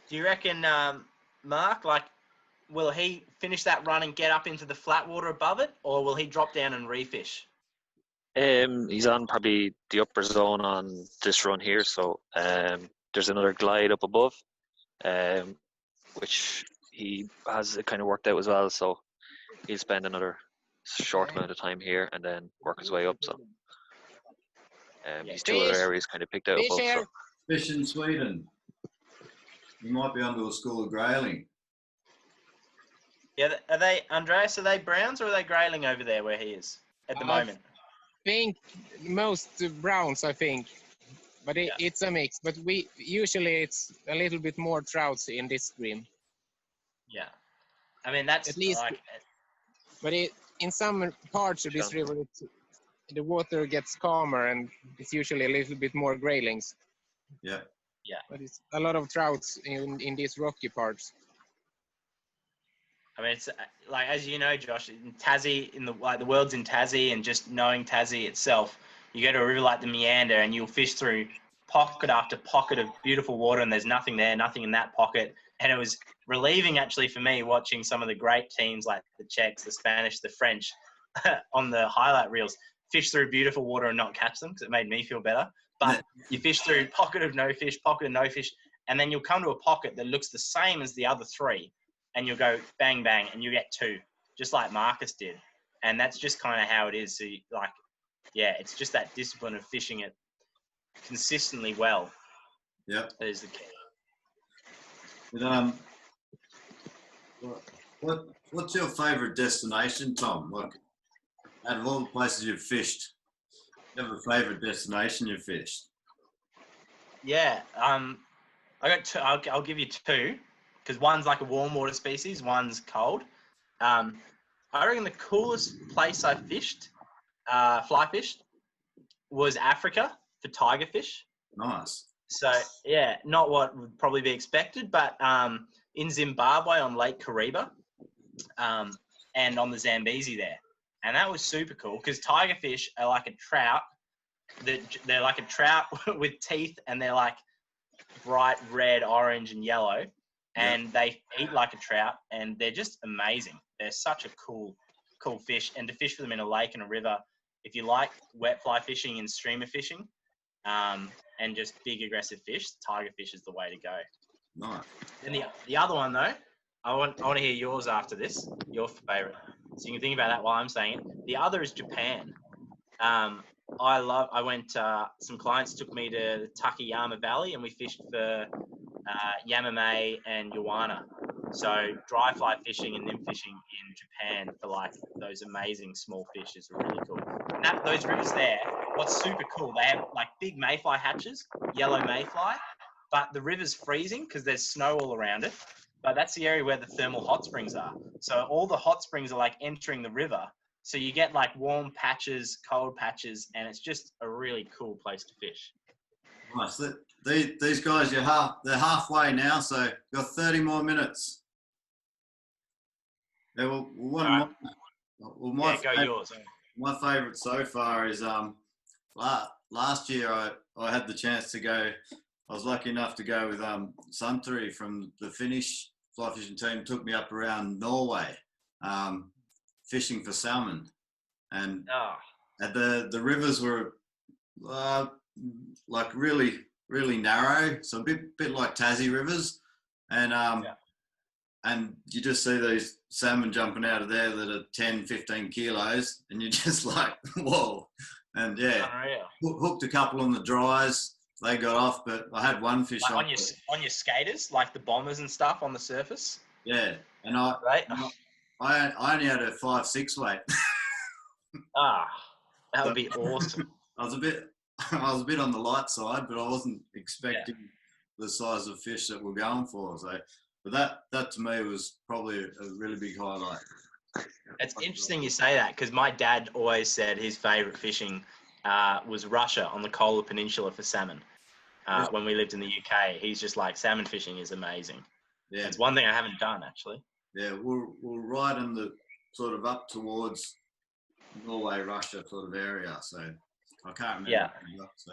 D: Do you reckon, Mark, like, will he finish that run and get up into the flat water above it, or will he drop down and refish?
F: He's on probably the upper zone on this run here, so there's another glide up above, which he has kind of worked out as well. So he'll spend another short amount of time here and then work his way up. So he's two other areas kind of picked out above. So.
A: Fish in Sweden. You might be onto a school of grayling.
D: Yeah, are they, Andreas, are they browns or are they grayling over there where he is at the moment?
E: I think most browns, I think. But it's a mix. But usually it's a little bit more trouts in this stream.
D: Yeah. I mean, that's
E: at least,
D: like...
E: But in some parts of this river, the water gets calmer and it's usually a little bit more graylings.
A: Yeah.
D: Yeah.
E: But it's a lot of trouts in these rocky parts.
D: I mean, it's like, as you know, Josh, in Tassie, the world's in Tassie, and just knowing Tassie itself, you go to a river like the Meander and you'll fish through pocket after pocket of beautiful water, and there's nothing there, nothing in that pocket. And it was relieving, actually, for me, watching some of the great teams like the Czechs, the Spanish, the French on the highlight reels fish through beautiful water and not catch them, because it made me feel better. But you fish through pocket of no fish, and then you'll come to a pocket that looks the same as the other three, and you'll go bang, bang, and you get two, just like Markus did. And that's just kind of how it is. So it's just that discipline of fishing it consistently well.
A: Yep.
D: That is the key.
A: But, what's your favourite destination, Tom? Like, out of all the places you've fished, do you have a favourite destination you've fished?
D: Yeah, I got two. I'll give you two, because one's like a warm water species, one's cold. I reckon the coolest place I fished, fly fished, was Africa for tiger fish.
A: Nice.
D: So yeah, not what would probably be expected, but in Zimbabwe on Lake Kariba, and on the Zambezi there, and that was super cool because tiger fish are like a trout. They're like a trout with teeth, and they're like bright red, orange, and yellow, and they eat like a trout, and they're just amazing. They're such a cool fish, and to fish for them in a lake and a river, if you like wet fly fishing and streamer fishing, and just big aggressive fish, tiger fish is the way to go.
A: Nice.
D: And the other one though, I want to hear yours after this, your favourite. So you can think about that while I'm saying it. The other is Japan. I went, some clients took me to Takayama Valley and we fished for Yamame and Yawana. So dry fly fishing and nymph fishing in Japan for like those amazing small fish is really cool. And those rivers there, what's super cool, they have like big mayfly hatches, yellow mayfly, but the river's freezing because there's snow all around it. But that's the area where the thermal hot springs are. So all the hot springs are like entering the river. So you get like warm patches, cold patches, and it's just a really cool place to fish.
A: Nice. These guys, they're halfway now, so you've got 30 more minutes. Yeah, my favourite so far is last year I had the chance to go. I was lucky enough to go with Santeri from the Finnish fly fishing team. Took me up around Norway, fishing for salmon, and the rivers were like really narrow, so a bit like Tassie rivers, and you just see these salmon jumping out of there that are 10-15 kilos, and you're just like, whoa. And hooked a couple on the dries. They got off, but I had one fish
D: like on your skaters, like the bombers and stuff on the surface.
A: Yeah, and I only had a 5-6 weight.
D: That would be awesome.
A: I was a bit on the light side, but I wasn't expecting the size of fish that we're going for. So, but that to me was probably a really big highlight.
D: It's interesting you say that because my dad always said his favourite fishing was Russia on the Kola Peninsula for salmon. When we lived in the UK, he's just like, salmon fishing is amazing. Yeah, it's one thing I haven't done actually.
A: Yeah, we're right in the sort of up towards Norway, Russia sort of area. So I can't remember. Yeah. So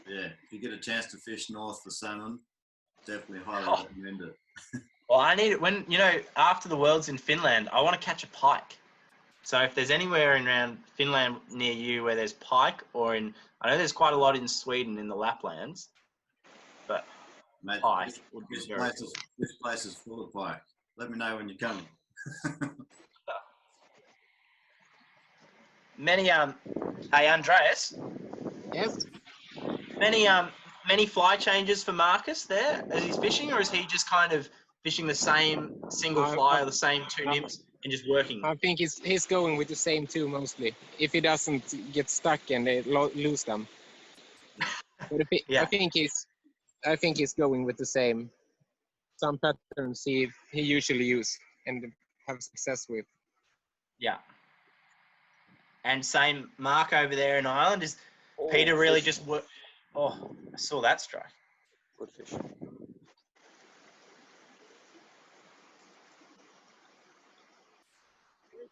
A: yeah, if you get a chance to fish north for salmon, definitely highly recommend it.
D: Well, I need it when, after the Worlds in Finland, I want to catch a pike. So if there's anywhere around Finland near you where there's pike, I know there's quite a lot in Sweden in the Laplands, but
A: Mate,
D: pike would be very cool.
A: This place is full of pike. Let me know when you're coming.
D: Many hey Andreas.
E: Yes.
D: Many fly changes for Marcus there as he's fishing, or is he just kind of fishing the same single fly or the same two nymphs and just working?
E: I think he's going with the same two mostly. If he doesn't get stuck and they lose them. But I think he's going with the same. Some patterns he usually use and have success with.
D: Yeah. And same Mark over there in Ireland. Is Peter really just work? Oh, I saw that strike.
F: Good fish.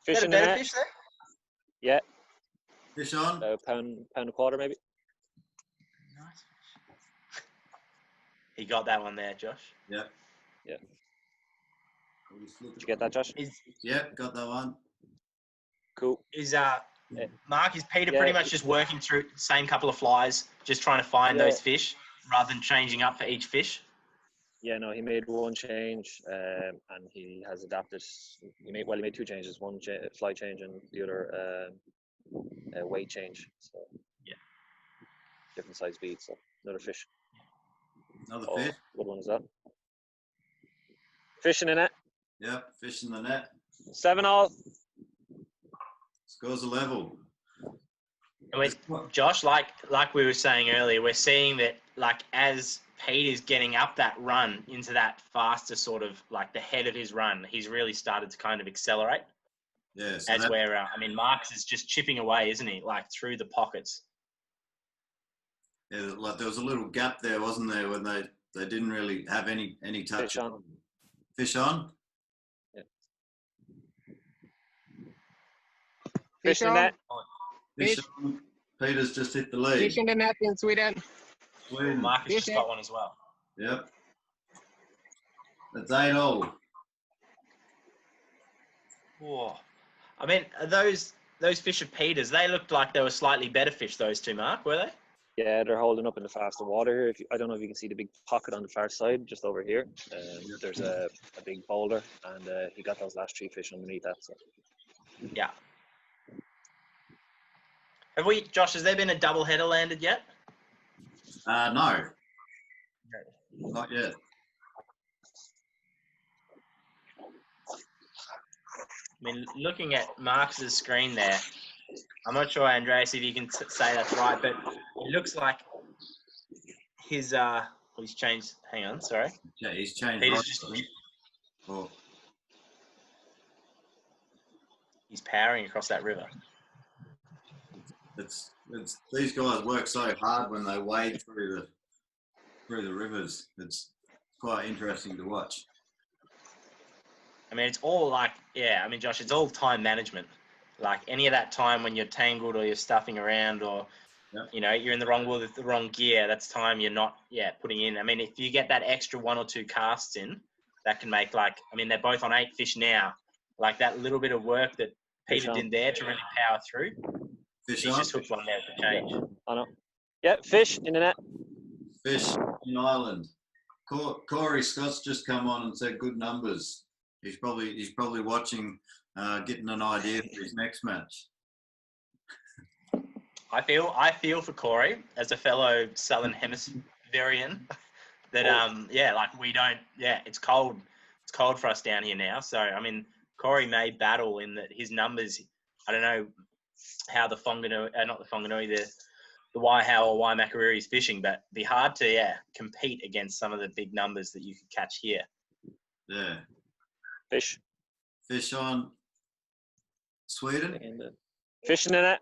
F: Fish
D: Is that
F: in
D: a
F: the
D: better
F: net.
D: fish there?
F: Yeah,
A: Fish on.
F: pound and a quarter maybe.
D: Nice. He got that one there, Josh.
A: Yep.
F: Yeah. Did you get that, Josh?
A: Yep, got that one.
F: Cool.
D: Mark, is Peter pretty much just working through the same couple of flies, just trying to find those fish rather than changing up for each fish?
F: Yeah, no, he made one change, and he has adapted. He made two changes: one fly change and the other weight change. So
D: yeah,
F: different size bead. So another fish.
A: Another fish.
F: What one is that? Fish in the net.
A: Yep, fish in the net.
F: 7-all.
A: Scores a level.
D: And Josh, like we were saying earlier, we're seeing that as Peter's getting up that run into that faster sort of the head of his run, he's really started to kind of accelerate.
A: Yeah. So
D: Marks is just chipping away, isn't he? Through the pockets.
A: Yeah, there was a little gap there, wasn't there, when they didn't really have any touch.
F: Fish on.
A: Fish on.
F: Yeah. Fish in the net.
A: Fish on. Peter's just hit the lead.
E: Fish in the net in Sweden.
D: Marcus just got one as well.
A: Yep. That's 8-all.
D: Whoa. Those fish of Peter's, they looked like they were slightly better fish, those two, Mark, were they?
F: Yeah, they're holding up in the faster water here. I don't know if you can see the big pocket on the far side, just over here. There's a big boulder, and he got those last 3 fish underneath that. So.
D: Yeah. Josh, has there been a double header landed yet?
A: No. Not yet.
D: Looking at Marcus's screen there, I'm not sure, Andreas, if you can say that's right, but it looks like he's changed. Hang on, sorry.
A: Yeah, he's changed.
D: He's powering across that river.
A: It's these guys work so hard when they wade through the rivers. It's quite interesting to watch.
D: It's all Josh, it's all time management. Any of that time when you're tangled or you're stuffing around or, you're in the wrong water with the wrong gear, that's time you're not, putting in. If you get that extra 1 or 2 casts in, that can make they're both on 8 fish now. That little bit of work that Peter did there to really power through. He's just hooked one there for change.
F: I know. Yeah, fish in the net.
A: Fish in Ireland. Corey Scott's just come on and said good numbers. He's probably watching, getting an idea for his next match. I
D: feel for Corey as a fellow Southern Hemispherian that we don't. Yeah, it's cold. It's cold for us down here now. So Corey may battle in that his numbers. I don't know how the Waihow or Waimakariri is fishing, but it'd be hard to compete against some of the big numbers that you could catch here.
A: Yeah.
F: Fish
A: on Sweden.
F: Fish in the net.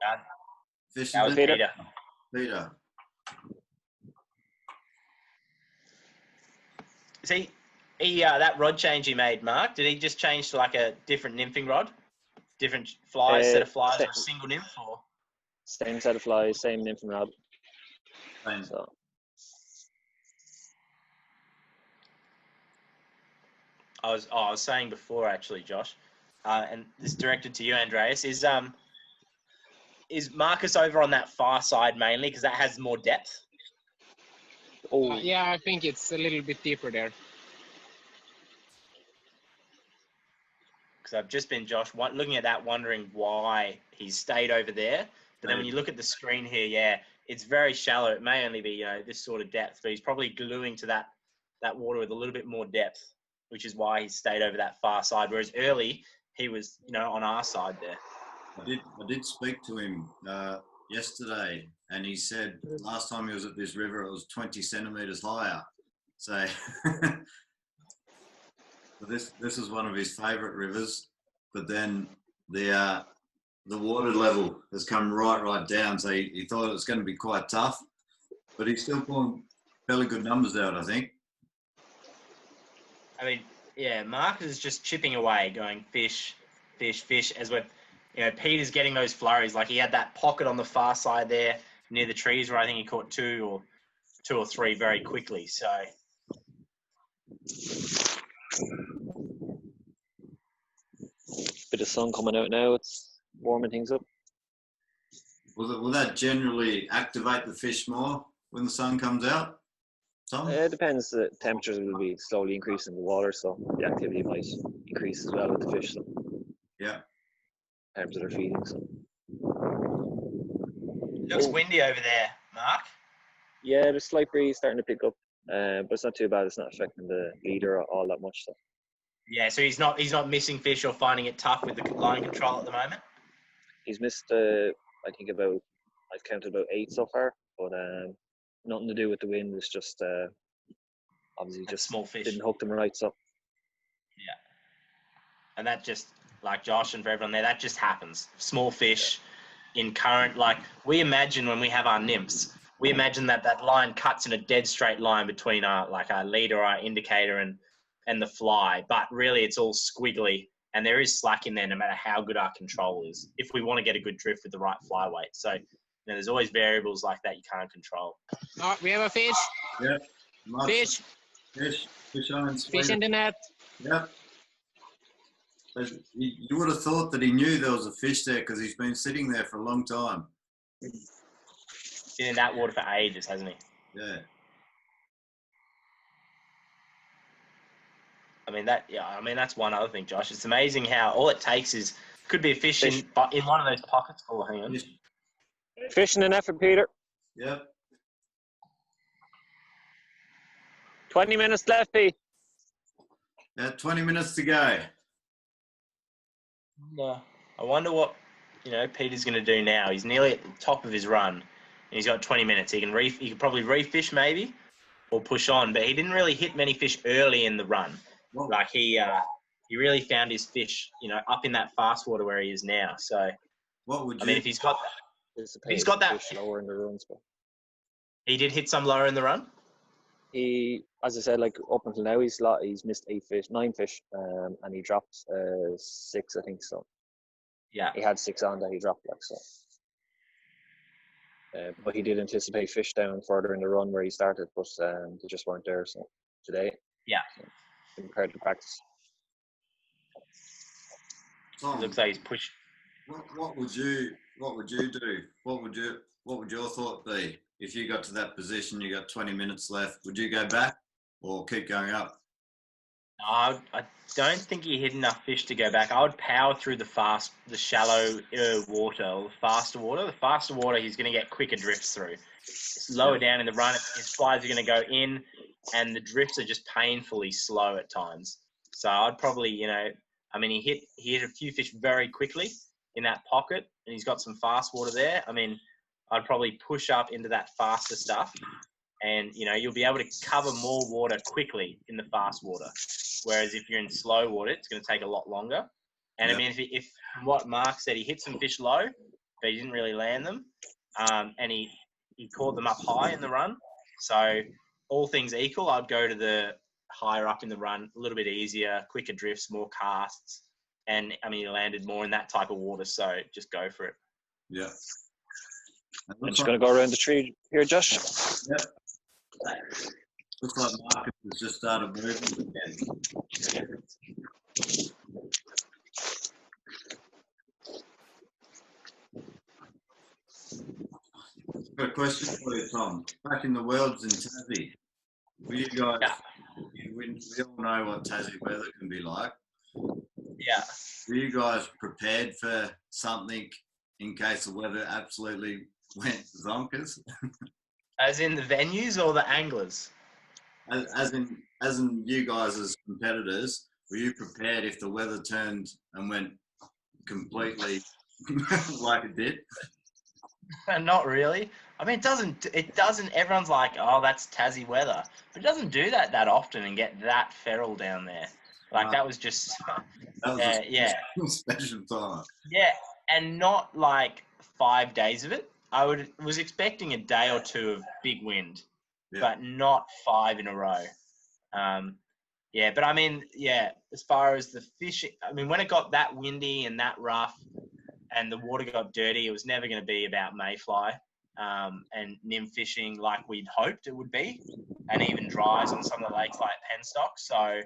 A: Fish
D: in the net.
A: Peter.
D: See, that rod change he made, Mark. Did he just change to a different nymphing rod, different set of flies, or a single nymph, or
F: same set of flies, same nymphing rod.
A: Same.
F: So.
D: I was saying before, actually, Josh, and this is directed to you, Andreas, is Marcus over on that far side mainly because that has more depth?
E: Yeah, I think it's a little bit deeper there.
D: Because I've just been, Josh, looking at that, wondering why he's stayed over there. But then when you look at the screen here, yeah, it's very shallow. It may only be, this sort of depth, but he's probably gluing to that water with a little bit more depth, which is why he stayed over that far side. Whereas early, he was, on our side there.
A: I did speak to him yesterday, and he said last time he was at this river, it was 20 centimetres higher. So this is one of his favourite rivers. But then the water level has come right down. So he thought it was going to be quite tough, but he's still pulling fairly good numbers out, I think.
D: I mean, yeah, Marcus is just chipping away, going fish, as we're, Peter's getting those flurries. Like he had that pocket on the far side there near the trees where I think he caught two or three very quickly. So
F: Bit of sun coming out now. It's warming things up.
A: Will that generally activate the fish more when the sun comes out?
F: It depends. The temperatures will be slowly increasing in the water, so the activity might increase as well with the fish. So.
A: Yeah.
F: In terms of their feeding. So.
D: Looks windy over there, Mark.
F: Yeah, there's a slight breeze starting to pick up, but it's not too bad. It's not affecting the leader all that much. So.
D: Yeah, so he's not missing fish or finding it tough with the line control at the moment.
F: He's missed, I think I've counted about 8 so far, but nothing to do with the wind. It's just obviously
D: That's
F: just
D: small fish.
F: Didn't hook them right. So
D: yeah, and that just like Josh and for everyone there, that just happens. Small fish in current, like we imagine when we have our nymphs, we imagine that line cuts in a dead straight line between our leader, our indicator, and the fly, but really it's all squiggly and there is slack in there no matter how good our control is, if we want to get a good drift with the right fly weight. So there's always variables like that you can't control.
E: Oh, we have a fish.
A: Yeah.
E: Fish.
A: Fish on and
E: Fish in the net.
A: Yep. You would have thought that he knew there was a fish there because he's been sitting there for a long time.
D: Been in that water for ages, hasn't he?
A: Yeah.
D: That's one other thing, Josh. It's amazing how all it takes could be a fish. in one of those pockets. Oh, hang on.
F: Fish in the net for Peter.
A: Yep.
F: 20 minutes left, Pete.
A: Yeah, 20 minutes to go.
D: I wonder what Peter's going to do now. He's nearly at the top of his run, and he's got 20 minutes. He can probably refish maybe, or push on. But he didn't really hit many fish early in the run.
A: Whoa.
D: Like he really found his fish, up in that fast water where he is now. So
A: what would you?
D: I mean, if he's got that
F: fish lower in the runs, but
D: he did hit some lower in the run.
F: He, as I said, like up until now, he's missed 9 fish, and he dropped 6, I think. So
D: yeah,
F: he had 6 on that he dropped, but he did anticipate fish down further in the run where he started, but they just weren't there. So today, compared to practice,
A: Tom,
D: it looks like he's pushed.
A: What would you do? What would your thought be if you got to that position? You got 20 minutes left. Would you go back or keep going up?
D: I don't think he hit enough fish to go back. I would power through the shallow water, or the faster water. The faster water, he's going to get quicker drifts through. It's lower down in the run, his flies are going to go in, and the drifts are just painfully slow at times. So I'd probably, he hit a few fish very quickly in that pocket, and he's got some fast water there. I mean, I'd probably push up into that faster stuff, and you'll be able to cover more water quickly in the fast water. Whereas if you're in slow water, it's going to take a lot longer. And I mean, if what Mark said, he hit some fish low, but he didn't really land them, and he caught them up high in the run. So all things equal, I'd go to the higher up in the run, a little bit easier, quicker drifts, more casts, and I mean, he landed more in that type of water. So just go for it.
A: Yeah.
F: I'm just going to go around the tree here, Josh.
A: Yep. Looks like Marcus has just started moving again. I've got a question for you, Tom. Back in the Worlds in Tassie, were you guys, we all know what Tassie weather can be like.
D: Yeah.
A: Were you guys prepared for something in case the weather absolutely went zonkers?
D: As in the venues or the anglers?
A: As in you guys as competitors, were you prepared if the weather turned and went completely like it did?
D: Not really. I mean, it doesn't, everyone's like, oh, that's Tassie weather. But it doesn't do that often and get that feral down there. Like, that was just,
A: that was a special time.
D: Yeah, and not like 5 days of it. I was expecting a day or two of big wind, but not 5 in a row. But I mean, as far as the fishing, I mean, when it got that windy and that rough and the water got dirty, it was never going to be about mayfly and nymph fishing like we'd hoped it would be, and even dries on some of the lakes like Penstock. So,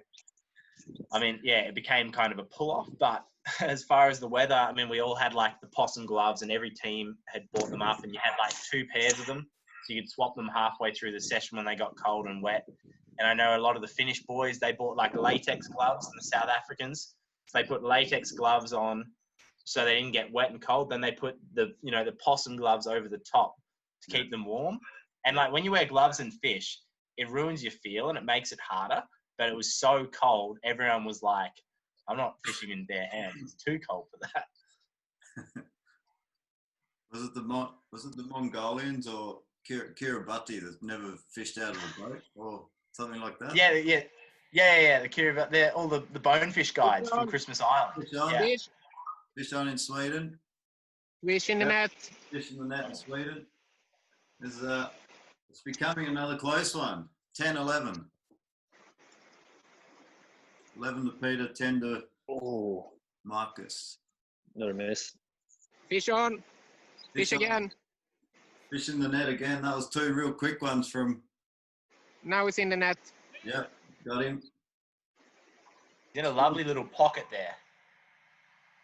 D: I mean, it became kind of a pull-off. But as far as the weather, I mean, we all had like the possum gloves, and every team had bought them up, and you had like 2 pairs of them. So you could swap them halfway through the session when they got cold and wet. And I know a lot of the Finnish boys, they bought like latex gloves, and the South Africans, so they put latex gloves on so they didn't get wet and cold. Then they put the possum gloves over the top to keep them warm. And like when you wear gloves and fish, it ruins your feel and it makes it harder. But it was so cold, everyone was like, I'm not fishing in bare hands. It's too cold for that.
A: Was it the Mongolians or Kiribati that never fished out of a boat or something like that?
D: Yeah. The Kiribati, they're all the bonefish guides from Christmas Island.
A: Fish on in Sweden.
E: Fish in the net.
A: Fish in the net in Sweden. It's becoming another close one. 10-11. 11 to Peter, 10 to Marcus.
F: Another miss.
E: Fish on. Fish again.
A: Fish in the net again. That was 2 real quick ones from...
E: Now it's in the net.
A: Yeah, got him.
D: He's in a lovely little pocket there.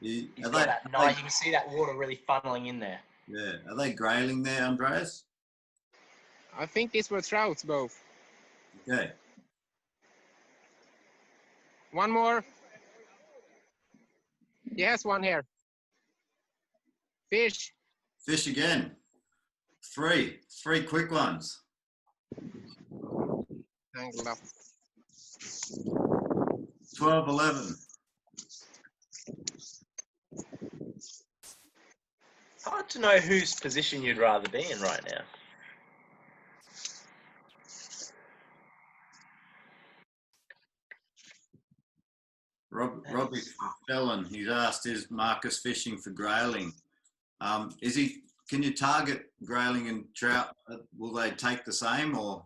D: You can see that water really funneling in there.
A: Yeah. Are they grayling there, Andreas?
E: I think these were trouts both.
A: Okay.
E: One more. Yes, one here. Fish.
A: Fish again. 3 quick ones.
E: Angled up.
A: 12-11.
D: Hard to know whose position you'd rather be in right now.
A: Robbie Fallon, he's asked, is Marcus fishing for grayling? Can you target grayling and trout? Will they take the same or?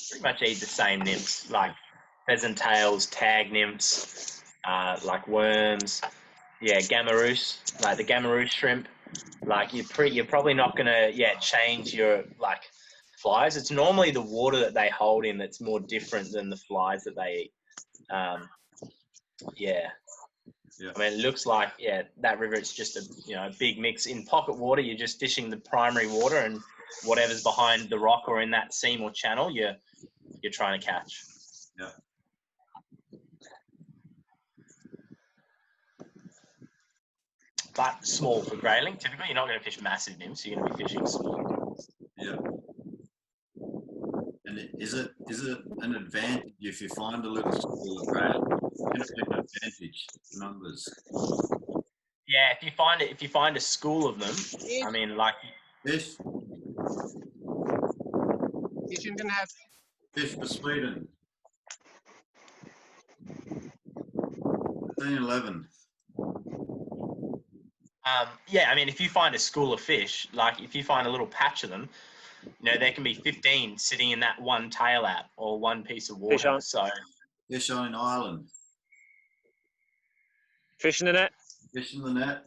D: Pretty much eat the same nymphs, like pheasant tails, tag nymphs, like worms. Yeah, gamaroos, like the gamaroos shrimp. Like you're probably not gonna change your like flies. It's normally the water that they hold in that's more different than the flies that they eat. I mean, it looks like that river. It's just a big mix. In pocket water, you're just fishing the primary water, and whatever's behind the rock or in that seam or channel, you're trying to catch.
A: Yeah.
D: But small for grayling. Typically, you're not going to fish massive nymphs. You're going to be fishing small.
A: Yeah. And is it an advantage if you find a little school of grayling? It's going to be an advantage numbers.
D: Yeah, if you find a school of them, I mean, like
A: fish.
E: Fish in the net.
A: Fish for Sweden. 13-11.
D: I mean, if you find a school of fish, like if you find a little patch of them, there can be 15 sitting in that one tail out or one piece of water.
A: Fish on in Ireland.
F: Fish in the net.
A: Fish in the net.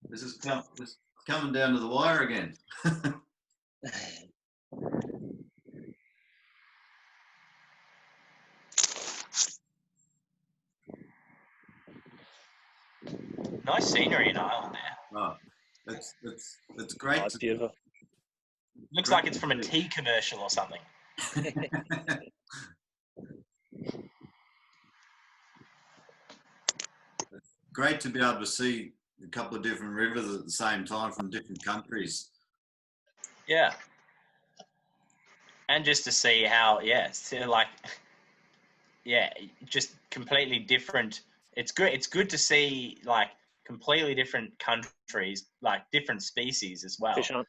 A: This is coming down to the wire again.
D: Nice scenery in Ireland there.
A: Oh, it's great.
F: Oh, it's beautiful.
D: Looks like it's from a tea commercial or something.
A: Great to be able to see a couple of different rivers at the same time from different countries.
D: Yeah. And just to see how, just completely different. It's good. It's good to see like completely different countries, like different species as well.
F: Fish on.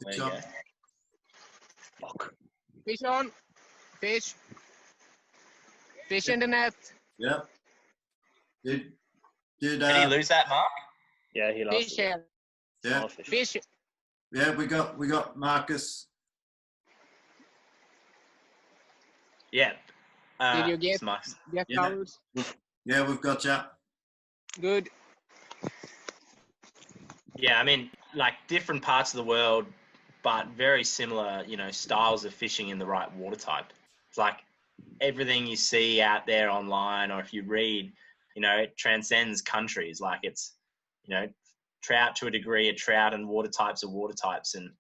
A: Fish on.
F: Fuck.
E: Fish on. Fish. Fish in the net.
A: Yep. Did
D: Did he lose that, Mark?
F: Yeah, he lost.
E: Fish here.
A: Yeah.
F: Small fish.
E: Fish.
A: Yeah, we got Marcus.
D: Yeah.
E: Did you get
A: Yeah.
E: covers?
A: Yeah, we've got you.
E: Good.
D: Yeah, I mean, like different parts of the world, but very similar, styles of fishing in the right water type. It's like everything you see out there online, or if you read, it transcends countries. Like it's, trout to a degree, a trout, and water types are water types. And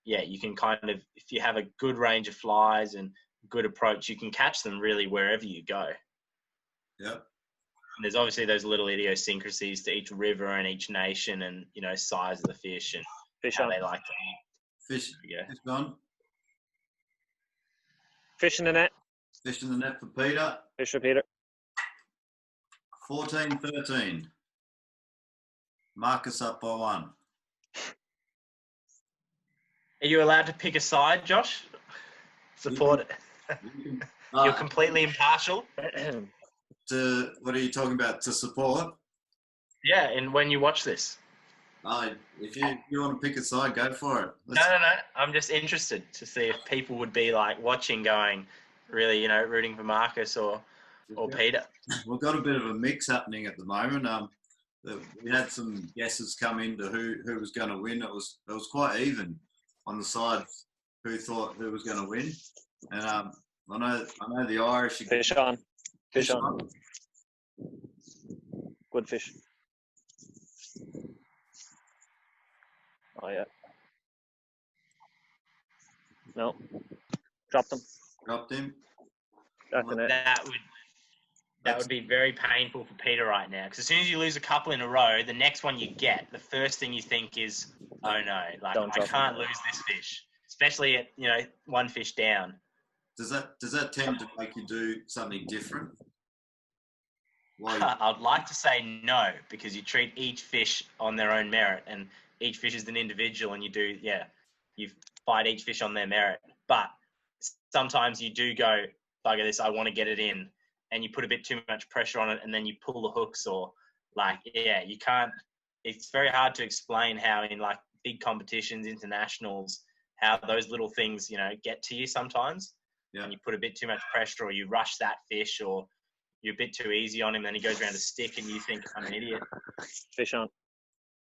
D: yeah, you can kind of, if you have a good range of flies and good approach, you can catch them really wherever you go.
A: Yep.
D: And there's obviously those little idiosyncrasies to each river and each nation, and size of the fish and
F: Fish
D: how
F: on.
D: they like to eat.
A: Fish.
D: Yeah.
A: Fish on.
F: Fish in the net.
A: Fish in the net for Peter.
F: Fish for Peter.
A: 14-13. Marcus up by 1.
D: Are you allowed to pick a side, Josh? Support it. You're completely impartial.
A: What are you talking about? To support?
D: Yeah, and when you watch this.
A: If you want to pick a side, go for it.
D: No. I'm just interested to see if people would be like watching, going, really, rooting for Marcus or Peter.
A: We've got a bit of a mix happening at the moment. We had some guesses come into who was going to win. It was quite even on the sides who thought who was going to win. And I know the Irish.
F: Fish on. Fish on. Good fish. Oh yeah. No. Dropped him.
A: Dropped him.
F: That's in it.
D: That would be very painful for Peter right now, because as soon as you lose a couple in a row, the next one you get, the first thing you think is, oh no, like I can't lose this fish, especially at one fish down.
A: Does that tend to make you do something different?
D: I'd like to say no, because you treat each fish on their own merit, and each fish is an individual, and you fight each fish on their merit. But sometimes you do go, bugger this, I want to get it in, and you put a bit too much pressure on it, and then you pull the hooks, or you can't. It's very hard to explain how in like big competitions, internationals, how those little things get to you sometimes. Yeah. And you put a bit too much pressure, or you rush that fish, or you're a bit too easy on him, then he goes around a stick, and you think I'm an idiot.
F: Fish on.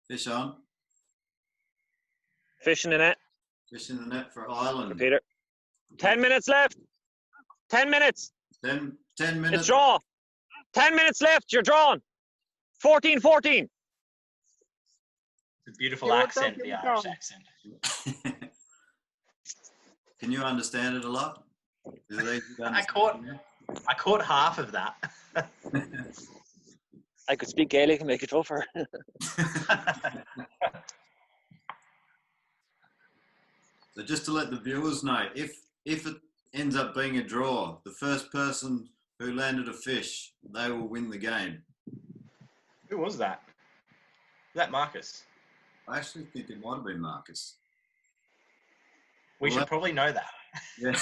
A: Fish on.
F: Fish in the net.
A: Fish in the net for Ireland.
F: For Peter. 10 minutes left. 10 minutes.
A: 10 minutes.
F: It's draw. 10 minutes left. You're drawn. 14-14.
D: It's a beautiful accent, the Irish accent.
A: Can you understand it a lot?
D: I caught half of that.
F: I could speak Gaelic and make it tougher.
A: So just to let the viewers know, if it ends up being a draw, the first person who landed a fish, they will win the game.
D: Who was that? Was that Marcus?
A: I actually think it might have been Marcus.
D: We should probably know that.
A: Yeah,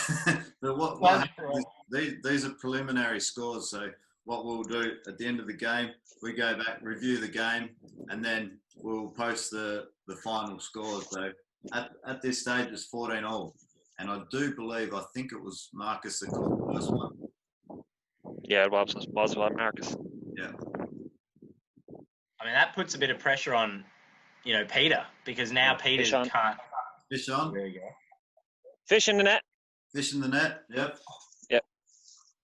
A: but what these are preliminary scores. So what we'll do at the end of the game, we go back, review the game, and then we'll post the final scores. So at this stage, it's 14-all, and I think it was Marcus that caught the first one.
F: Yeah, it was Marcus.
A: Yeah.
D: I mean, that puts a bit of pressure on, Peter, because now Peter can't.
A: Fish on.
D: There you go.
F: Fish in the net.
A: Fish in the net. Yep.
F: Yep.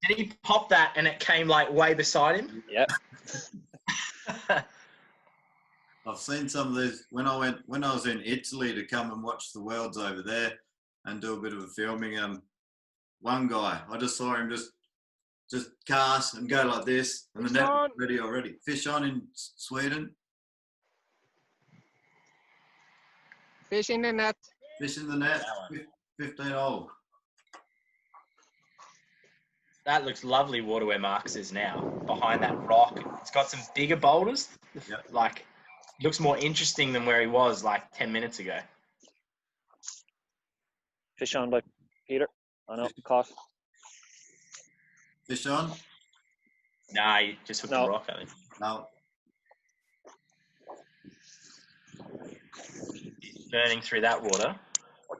D: Did he pop that and it came like way beside him?
F: Yep.
A: I've seen some of these when I was in Italy to come and watch the Worlds over there and do a bit of filming. One guy, I just saw him just cast and go like this, and the net was ready already. Fish on in Sweden.
E: Fish in the net.
A: Fish in the net. 15 old.
D: That looks lovely water where Marcus is now, behind that rock. It's got some bigger boulders.
A: Yep.
D: Like, looks more interesting than where he was like 10 minutes ago.
F: Fish on by Peter. I know, caught.
A: Fish on?
D: Nah, you just hooked the rock, I think.
A: No.
D: Burning through that water.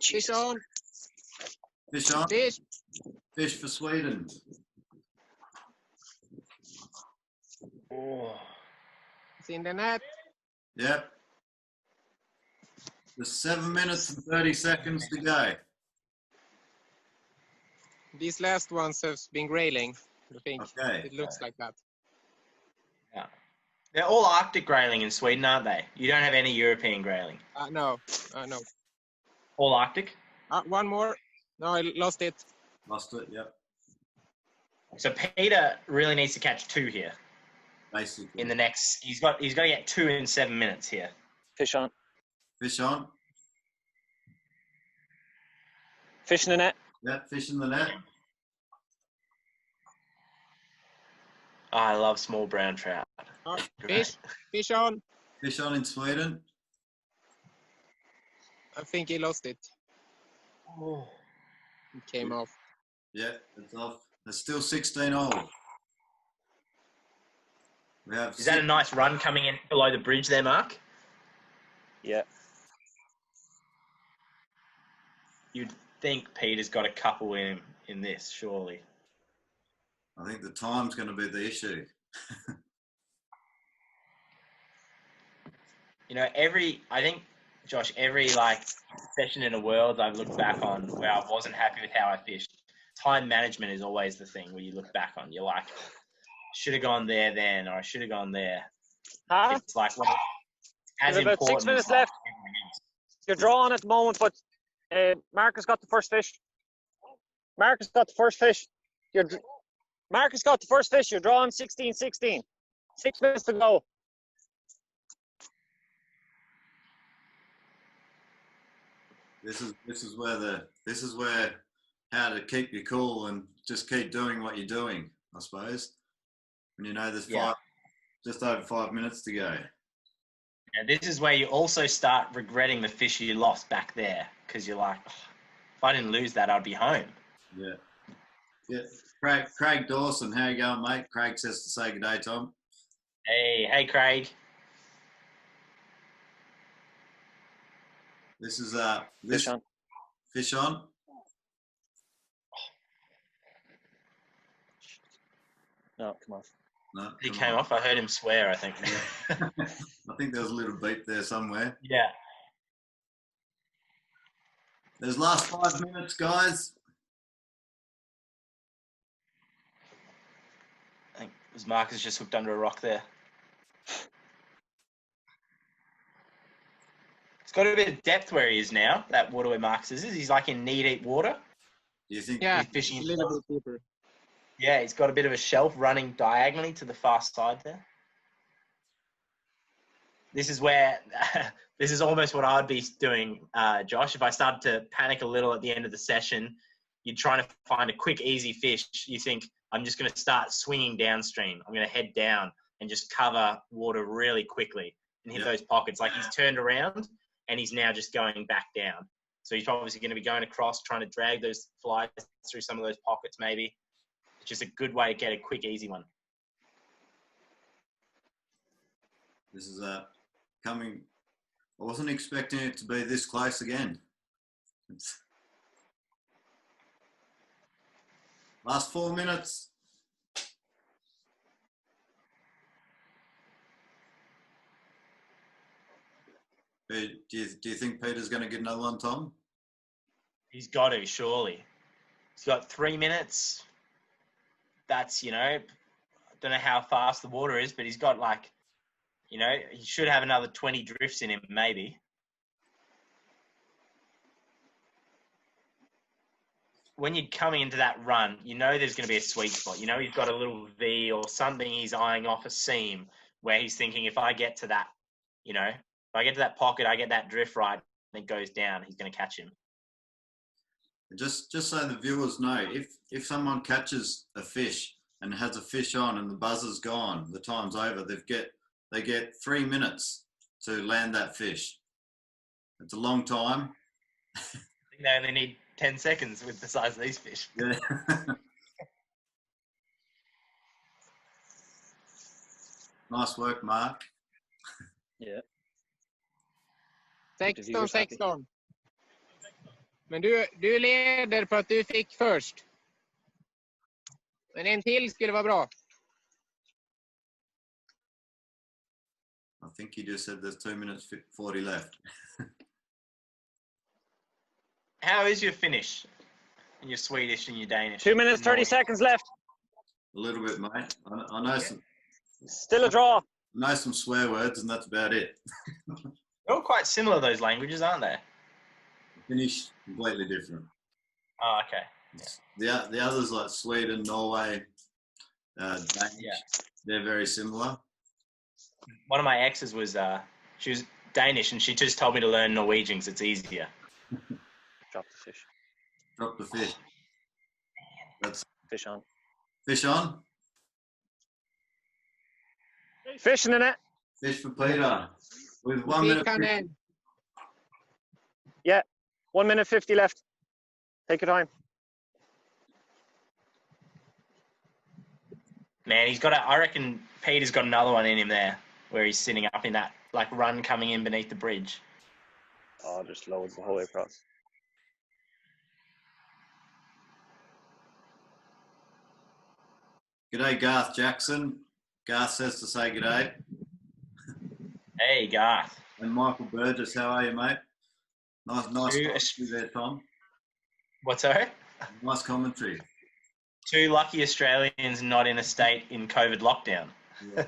E: Fish on.
A: Fish on?
E: Fish.
A: Fish for Sweden.
D: Oh.
E: It's in the net.
A: Yep. There's 7 minutes and 30 seconds to go.
E: These last ones have been grayling, I think.
A: Okay.
E: It looks like that.
D: Yeah. They're all Arctic grayling in Sweden, aren't they? You don't have any European grayling.
E: No.
D: All Arctic?
E: One more. No, I lost it.
A: Lost it, yep.
D: So Peter really needs to catch 2 here.
A: Basically.
D: In the next, he's got to get 2 in 7 minutes here.
F: Fish on.
A: Fish on?
F: Fish in the net.
A: Yep, fish in the net.
D: Oh, I love small brown trout.
E: Fish on.
A: Fish on in Sweden.
E: I think he lost it.
D: Oh.
E: It came off.
A: Yeah, it's off. There's still 16 old. We have
D: Is that a nice run coming in below the bridge there, Mark?
F: Yeah.
D: You'd think Peter's got a couple in this, surely.
A: I think the time's going to be the issue.
D: You know, Josh, every like session in the world I've looked back on where I wasn't happy with how I fished, time management is always the thing where you look back on. You're like, should have gone there then, or I should have gone there.
F: Huh?
D: It's like, well, as
F: There's about 6 minutes left. You're drawing at the moment, but Marcus got the first fish. Marcus got the first fish. Marcus got the first fish. You're drawing 16-16. 6 minutes to go.
A: This is where how to keep you cool and just keep doing what you're doing, I suppose. And you know there's just over 5 minutes to go.
D: And this is where you also start regretting the fish you lost back there, because you're like, oh, if I didn't lose that, I'd be home.
A: Yeah. Yeah. Craig Dawson, how you going, mate? Craig says to say good day, Tom.
D: Hey, Craig.
A: This is
F: Fish on.
A: Fish on.
F: No, come on.
A: No,
D: He came off. I heard him swear, I think.
A: Yeah. I think there was a little beep there somewhere.
D: Yeah.
A: There's last 5 minutes, guys.
D: I think Marcus just hooked under a rock there. It's got a bit of depth where he is now, that water where Marcus is. He's like in knee-deep water.
A: Do you think
E: Yeah,
D: he's fishing
E: a little bit deeper.
D: Yeah, he's got a bit of a shelf running diagonally to the far side there. This is where, this is almost what I'd be doing, Josh. If I started to panic a little at the end of the session, you're trying to find a quick, easy fish. You think, I'm just going to start swinging downstream. I'm going to head down and just cover water really quickly and hit those pockets. Like he's turned around and he's now just going back down. So he's obviously going to be going across, trying to drag those flies through some of those pockets maybe. It's just a good way to get a quick, easy one.
A: this is coming? I wasn't expecting it to be this close again. Last 4 minutes. Do you think Peter's going to get another one, Tom?
D: He's got to, surely. He's got 3 minutes. That's, I don't know how fast the water is, but he's got like You know, he should have another 20 drifts in him, maybe. When you're coming into that run, you know there's going to be a sweet spot. You know he's got a little V or something he's eyeing off a seam where he's thinking, if I get to that, you know, if I get to that pocket, I get that drift right, and it goes down, he's going to catch him.
A: Just so the viewers know, if someone catches a fish and has a fish on and the buzzer's gone, the time's over, they get 3 minutes to land that fish. It's a long time.
D: I think they only need 10 seconds with the size of these fish.
A: Yeah. Nice work, Mark.
F: Yeah.
E: 16. Men du leder på att du fick först. Men en till skulle vara bra.
A: I think he just said there's 2 minutes 40 left.
D: How is your Finnish? And your Swedish and your Danish?
F: 2 minutes, 30 seconds left.
A: A little bit, mate. I know some.
F: Still a draw.
A: I know some swear words, and that's about it.
D: They're all quite similar, those languages, aren't they?
A: Finnish, completely different.
D: Oh, okay.
A: The others like Sweden, Norway, Danish, they're very similar.
D: One of my exes was, she was Danish, and she just told me to learn Norwegian because it's easier.
F: Drop the fish.
A: Drop the fish. That's
F: Fish on.
A: fish on.
F: Fish in the net.
A: Fish for Peter. With 1 minute.
F: Yeah. 1 minute 50 left. Take your time.
D: Man, I reckon Peter's got another one in him there, where he's sitting up in that, like, run coming in beneath the bridge.
F: Oh, there's loads the whole way across.
A: G'day, Garth Jackson. Garth says to say g'day.
D: Hey, Garth.
A: And Michael Burgess, how are you, mate? Nice commentary there, Tom.
D: What's that?
A: Nice commentary.
D: 2 lucky Australians not in a state in COVID lockdown.
A: Yeah.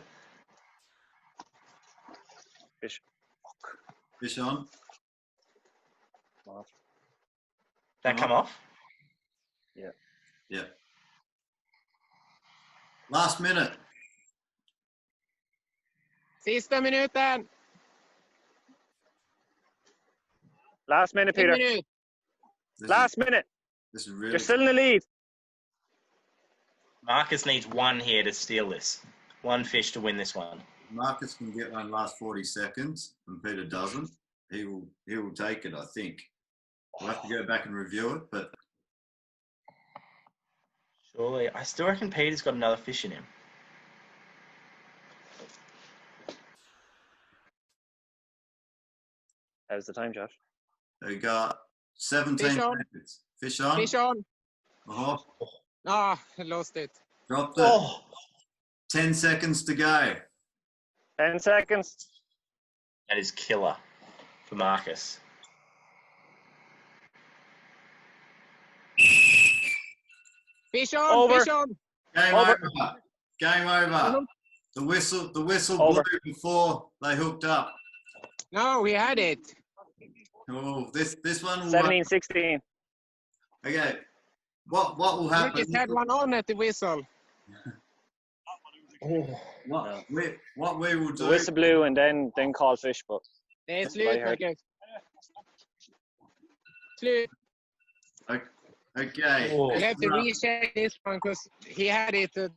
F: Fish.
A: Fish on.
D: That come off?
F: Yeah.
A: Yeah. Last minute.
E: Sista minuten.
F: Last minute, Peter.
E: Minute.
F: Last minute.
A: This is really.
F: You're still in the lead.
D: Marcus needs 1 here to steal this. 1 fish to win this one.
A: Marcus can get one last 40 seconds, and Peter doesn't. He will take it, I think. We'll have to go back and review it, but
D: Surely. I still reckon Peter's got another fish in him.
F: How's the time, Josh?
A: we got 17
E: Fish on.
A: seconds. Fish on.
E: Fish on.
A: Oh,
E: Ah, I lost it.
A: dropped it.
D: Oh,
A: 10 seconds to go.
F: 10 seconds.
D: that is killer for Marcus.
E: Fish on.
F: Over.
E: Fish on.
A: Game
F: Over.
A: over. Game over. The whistle
F: Over.
A: blew before they hooked up.
E: No, we had it.
A: Oh, this one will
F: 17, 16.
A: Okay. What will happen?
E: Marcus had one on at the whistle.
A: What we will do?
F: Whistle blew and then call fish, but
E: Det är
F: That's
E: slut,
F: what I heard.
E: Marcus. Slut.
A: Okay.
D: Oh.
E: We'll have to recheck this one because he had it at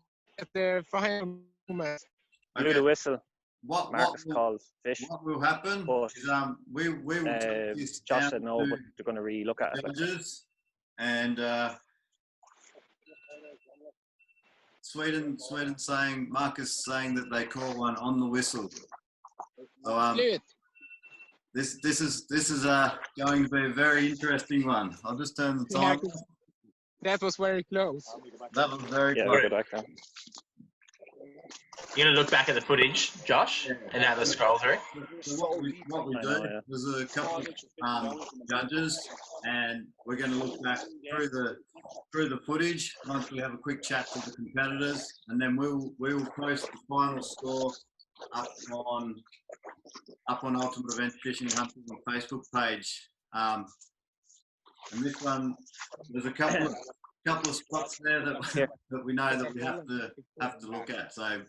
E: the final moment.
F: blew
A: Okay.
F: the whistle.
A: What
F: Marcus
A: will,
F: calls fish.
A: what will happen
F: But,
A: is we will take this
F: Josh
A: down
F: said no,
A: to
F: but they're going to re-look at it. Like,
A: judges and Sweden saying Marcus saying that they call one on the whistle. So
E: Slut.
A: this is going to be a very interesting one. I'll just turn the
E: Yeah,
A: time.
E: that was very close.
A: That was very
F: yeah,
A: close.
F: go back now.
D: You're going to look back at the footage, Josh, and have a scroll through?
A: So what we
F: I
A: do,
F: know, yeah.
A: there's a couple of judges, and we're going to look back through the footage once we have a quick chat to the competitors, and then we'll post the final score up on Ultimate Event Fishing and Hunting on Facebook page. And this one, there's a couple of spots there that we know that we have to look at. So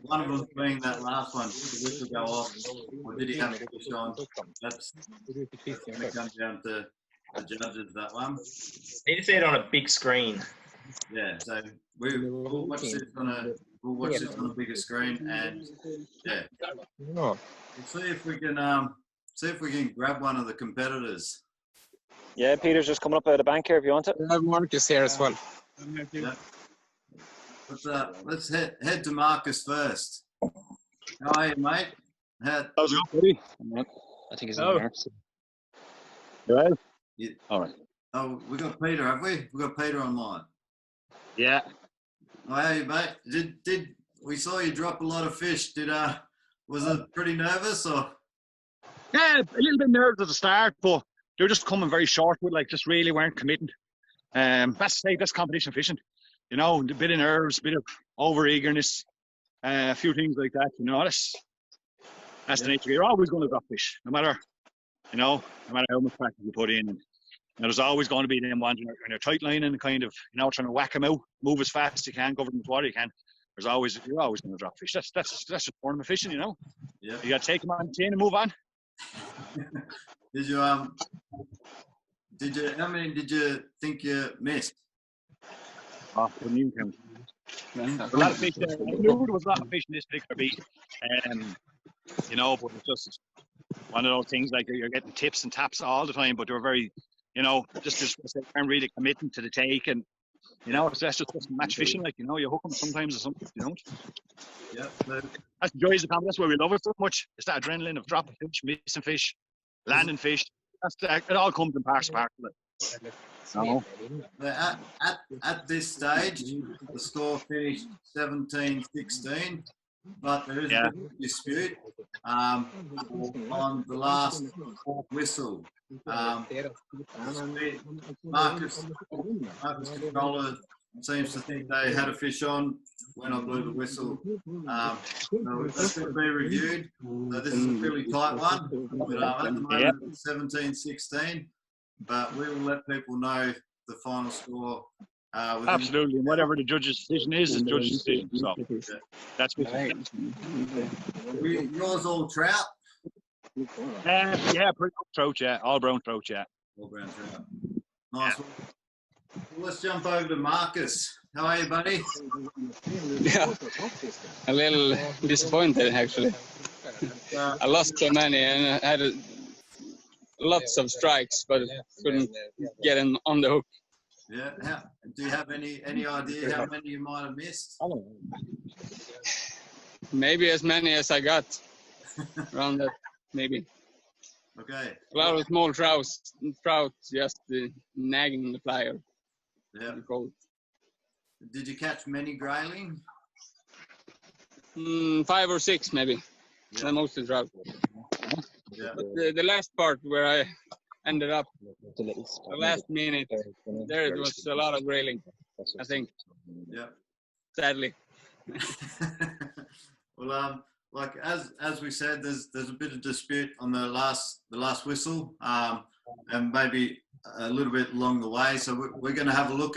A: one of them being that last one, did the whistle go off, or did he have a fish on? That's going to come down to the judges, that one.
D: Need to see it on a big screen.
A: Yeah, so we'll watch this on a bigger screen, and yeah, we'll see if we can grab one of the competitors.
F: Yeah, Peter's just coming up out of the bank here if you want it.
E: I have Markus here as well.
A: Yeah. Let's head to Markus first. How are you, mate?
C: How's it going, buddy?
F: I think he's in Markus.
C: Right?
A: Yeah.
C: All right.
A: Oh, we got Peter, have we? We got Peter online.
C: Yeah.
A: Oh, how are you, mate? Did we saw you drop a lot of fish? Was it pretty nervous or?
C: Yeah, a little bit nervous at the start, but they were just coming very short with, like, just really weren't committing. That's competition fishing. You know, a bit of nerves, a bit of over eagerness, a few things like that. You know, that's the nature. You're always going to drop fish, no matter how much practice you put in. And there's always going to be them ones when you're tight lining and kind of, trying to whack them out, move as fast as you can, cover them with water you can. You're always going to drop fish. That's just tournament fishing, you know.
A: Yeah.
C: You got to take them on the chain and move on.
A: How many did you think you missed?
C: Oh, couldn't even count. A lot of fish there. I knew there was a lot of fish in this particular beat. But it's just one of those things, like, you're getting tips and taps all the time, but they're very, just weren't really committing to the take, and so that's just match fishing, like, you hook them sometimes or sometimes you don't.
A: Yeah.
C: That's the joys of comedy. That's why we love it so much. It's that adrenaline of dropping fish, missing fish, landing fish. It all comes in parts of it.
A: At this stage, the score finished 17-16, but there is a dispute on the last whistle. Markus controller seems to think they had a fish on when I blew the whistle. So that's going to be reviewed. So this is a really tight one, but at the moment it's 17-16. But we will let people know the final score.
C: Absolutely, and whatever the judge's decision is the judge's decision. So that's what
A: yours all trout.
C: Yeah, pretty trout, yeah, all brown trout, yeah.
A: All brown trout. Nice. Well, let's jump over to Markus. How are you, buddy?
B: Yeah, a little disappointed actually. I lost so many and I had lots of strikes, but couldn't get him on the hook.
A: Yeah. Do you have any idea how many you might have missed?
B: Maybe as many as I got. Around that, maybe.
A: Okay.
B: A lot of small trout just nagging the plier.
A: Yeah. Did you catch many grayling?
B: 5 or 6 maybe. Yeah. Mostly trout. Yeah. But the last part where I ended up, the last minute, there it was a lot of grayling, I think.
A: Yeah.
B: Sadly.
A: Well, like as we said, there's a bit of dispute on the last whistle, and maybe a little bit along the way. So we're going to have a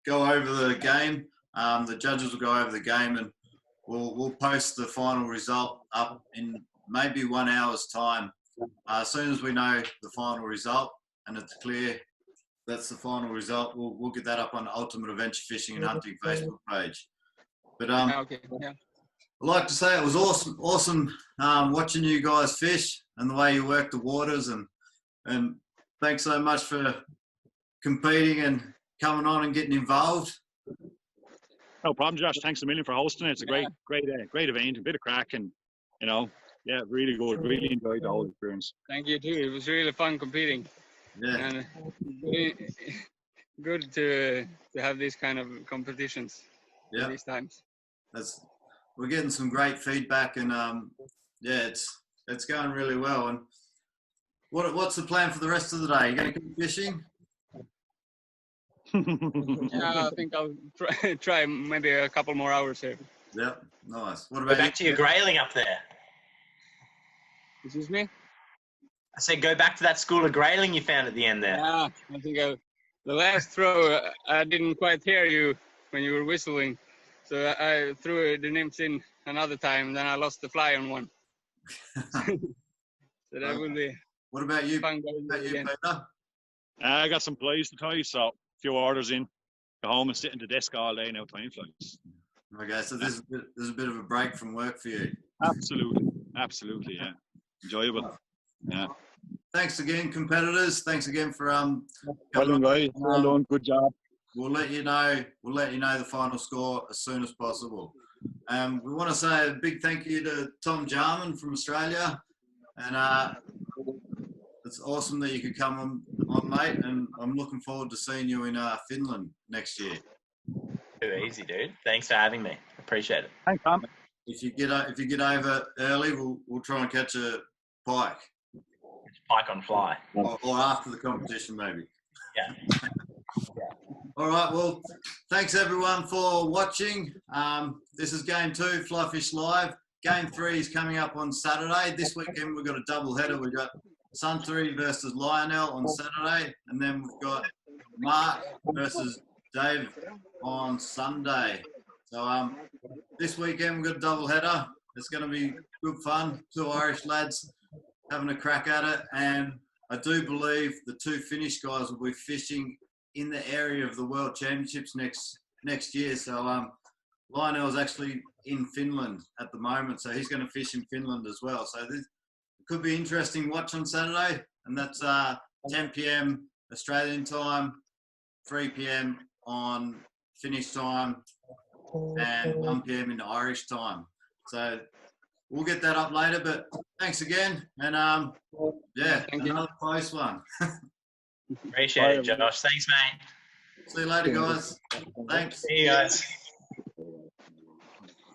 A: go over the game. The judges will go over the game, and we'll post the final result up in maybe 1 hour's time. As soon as we know the final result and it's clear that's the final result, we'll get that up on Ultimate Adventure Fishing and Hunting Facebook page. But
B: okay. Yeah.
A: I'd like to say it was awesome watching you guys fish and the way you work the waters, and thanks so much for competing and coming on and getting involved.
C: No problem, Josh. Thanks a million for hosting it. It's a great event, a bit of crack, and yeah, really good. Really enjoyed the whole experience.
B: Thank you too. It was really fun competing.
A: Yeah.
B: And good to have these kind of competitions.
A: Yeah.
B: These times.
A: We're getting some great feedback, and it's going really well. And what's the plan for the rest of the day? You going to keep fishing?
B: Yeah, I think I'll try maybe a couple more hours here.
A: Yep, nice. What
D: Go
A: about
D: back to your grayling up there.
B: Excuse me?
D: I said go back to that school of grayling you found at the end there.
B: Yeah, I think the last throw, I didn't quite hear you when you were whistling. So I threw the nymphs in another time, then I lost the fly on one. So that would be
A: What about you?
B: fun going
A: What about you,
B: again.
A: Peter?
C: I got some flies to tie, so a few orders in. Go home and sit at the desk all day now, tying flies.
A: Okay, so this is a bit of a break from work for you.
C: Absolutely, yeah. Enjoyable. Yeah.
A: Thanks again, competitors. Thanks again for
C: Well done, guys. Well done. Good job.
A: We'll let you know the final score as soon as possible. We want to say a big thank you to Tom Jarman from Australia, and it's awesome that you could come on, mate. And I'm looking forward to seeing you in Finland next year.
D: Too easy, dude. Thanks for having me. Appreciate it.
C: Thanks, Tom.
A: If you get over early, we'll try and catch a pike.
D: Pike on fly.
A: Or after the competition, maybe.
D: Yeah.
A: All right. Well, thanks everyone for watching. This is Game 2, Flyfish Live. Game 3 is coming up on Saturday. This weekend we've got a double header. We've got Suntory versus Lionel on Saturday, and then we've got Mark versus Dave on Sunday. So this weekend we've got a double header. It's going to be good fun. 2 Irish lads having a crack at it, and I do believe the 2 Finnish guys will be fishing in the area of the World Championships next year. So Lionel's actually in Finland at the moment, so he's going to fish in Finland as well. So this could be interesting watch on Saturday, and that's 10 p.m. Australian time, 3 p.m. on Finnish time, and 1 p.m. in Irish time. So we'll get that up later, but thanks again, and another close one.
D: Appreciate it, Josh. Thanks, mate.
A: See you later, guys. Thanks.
D: See you guys.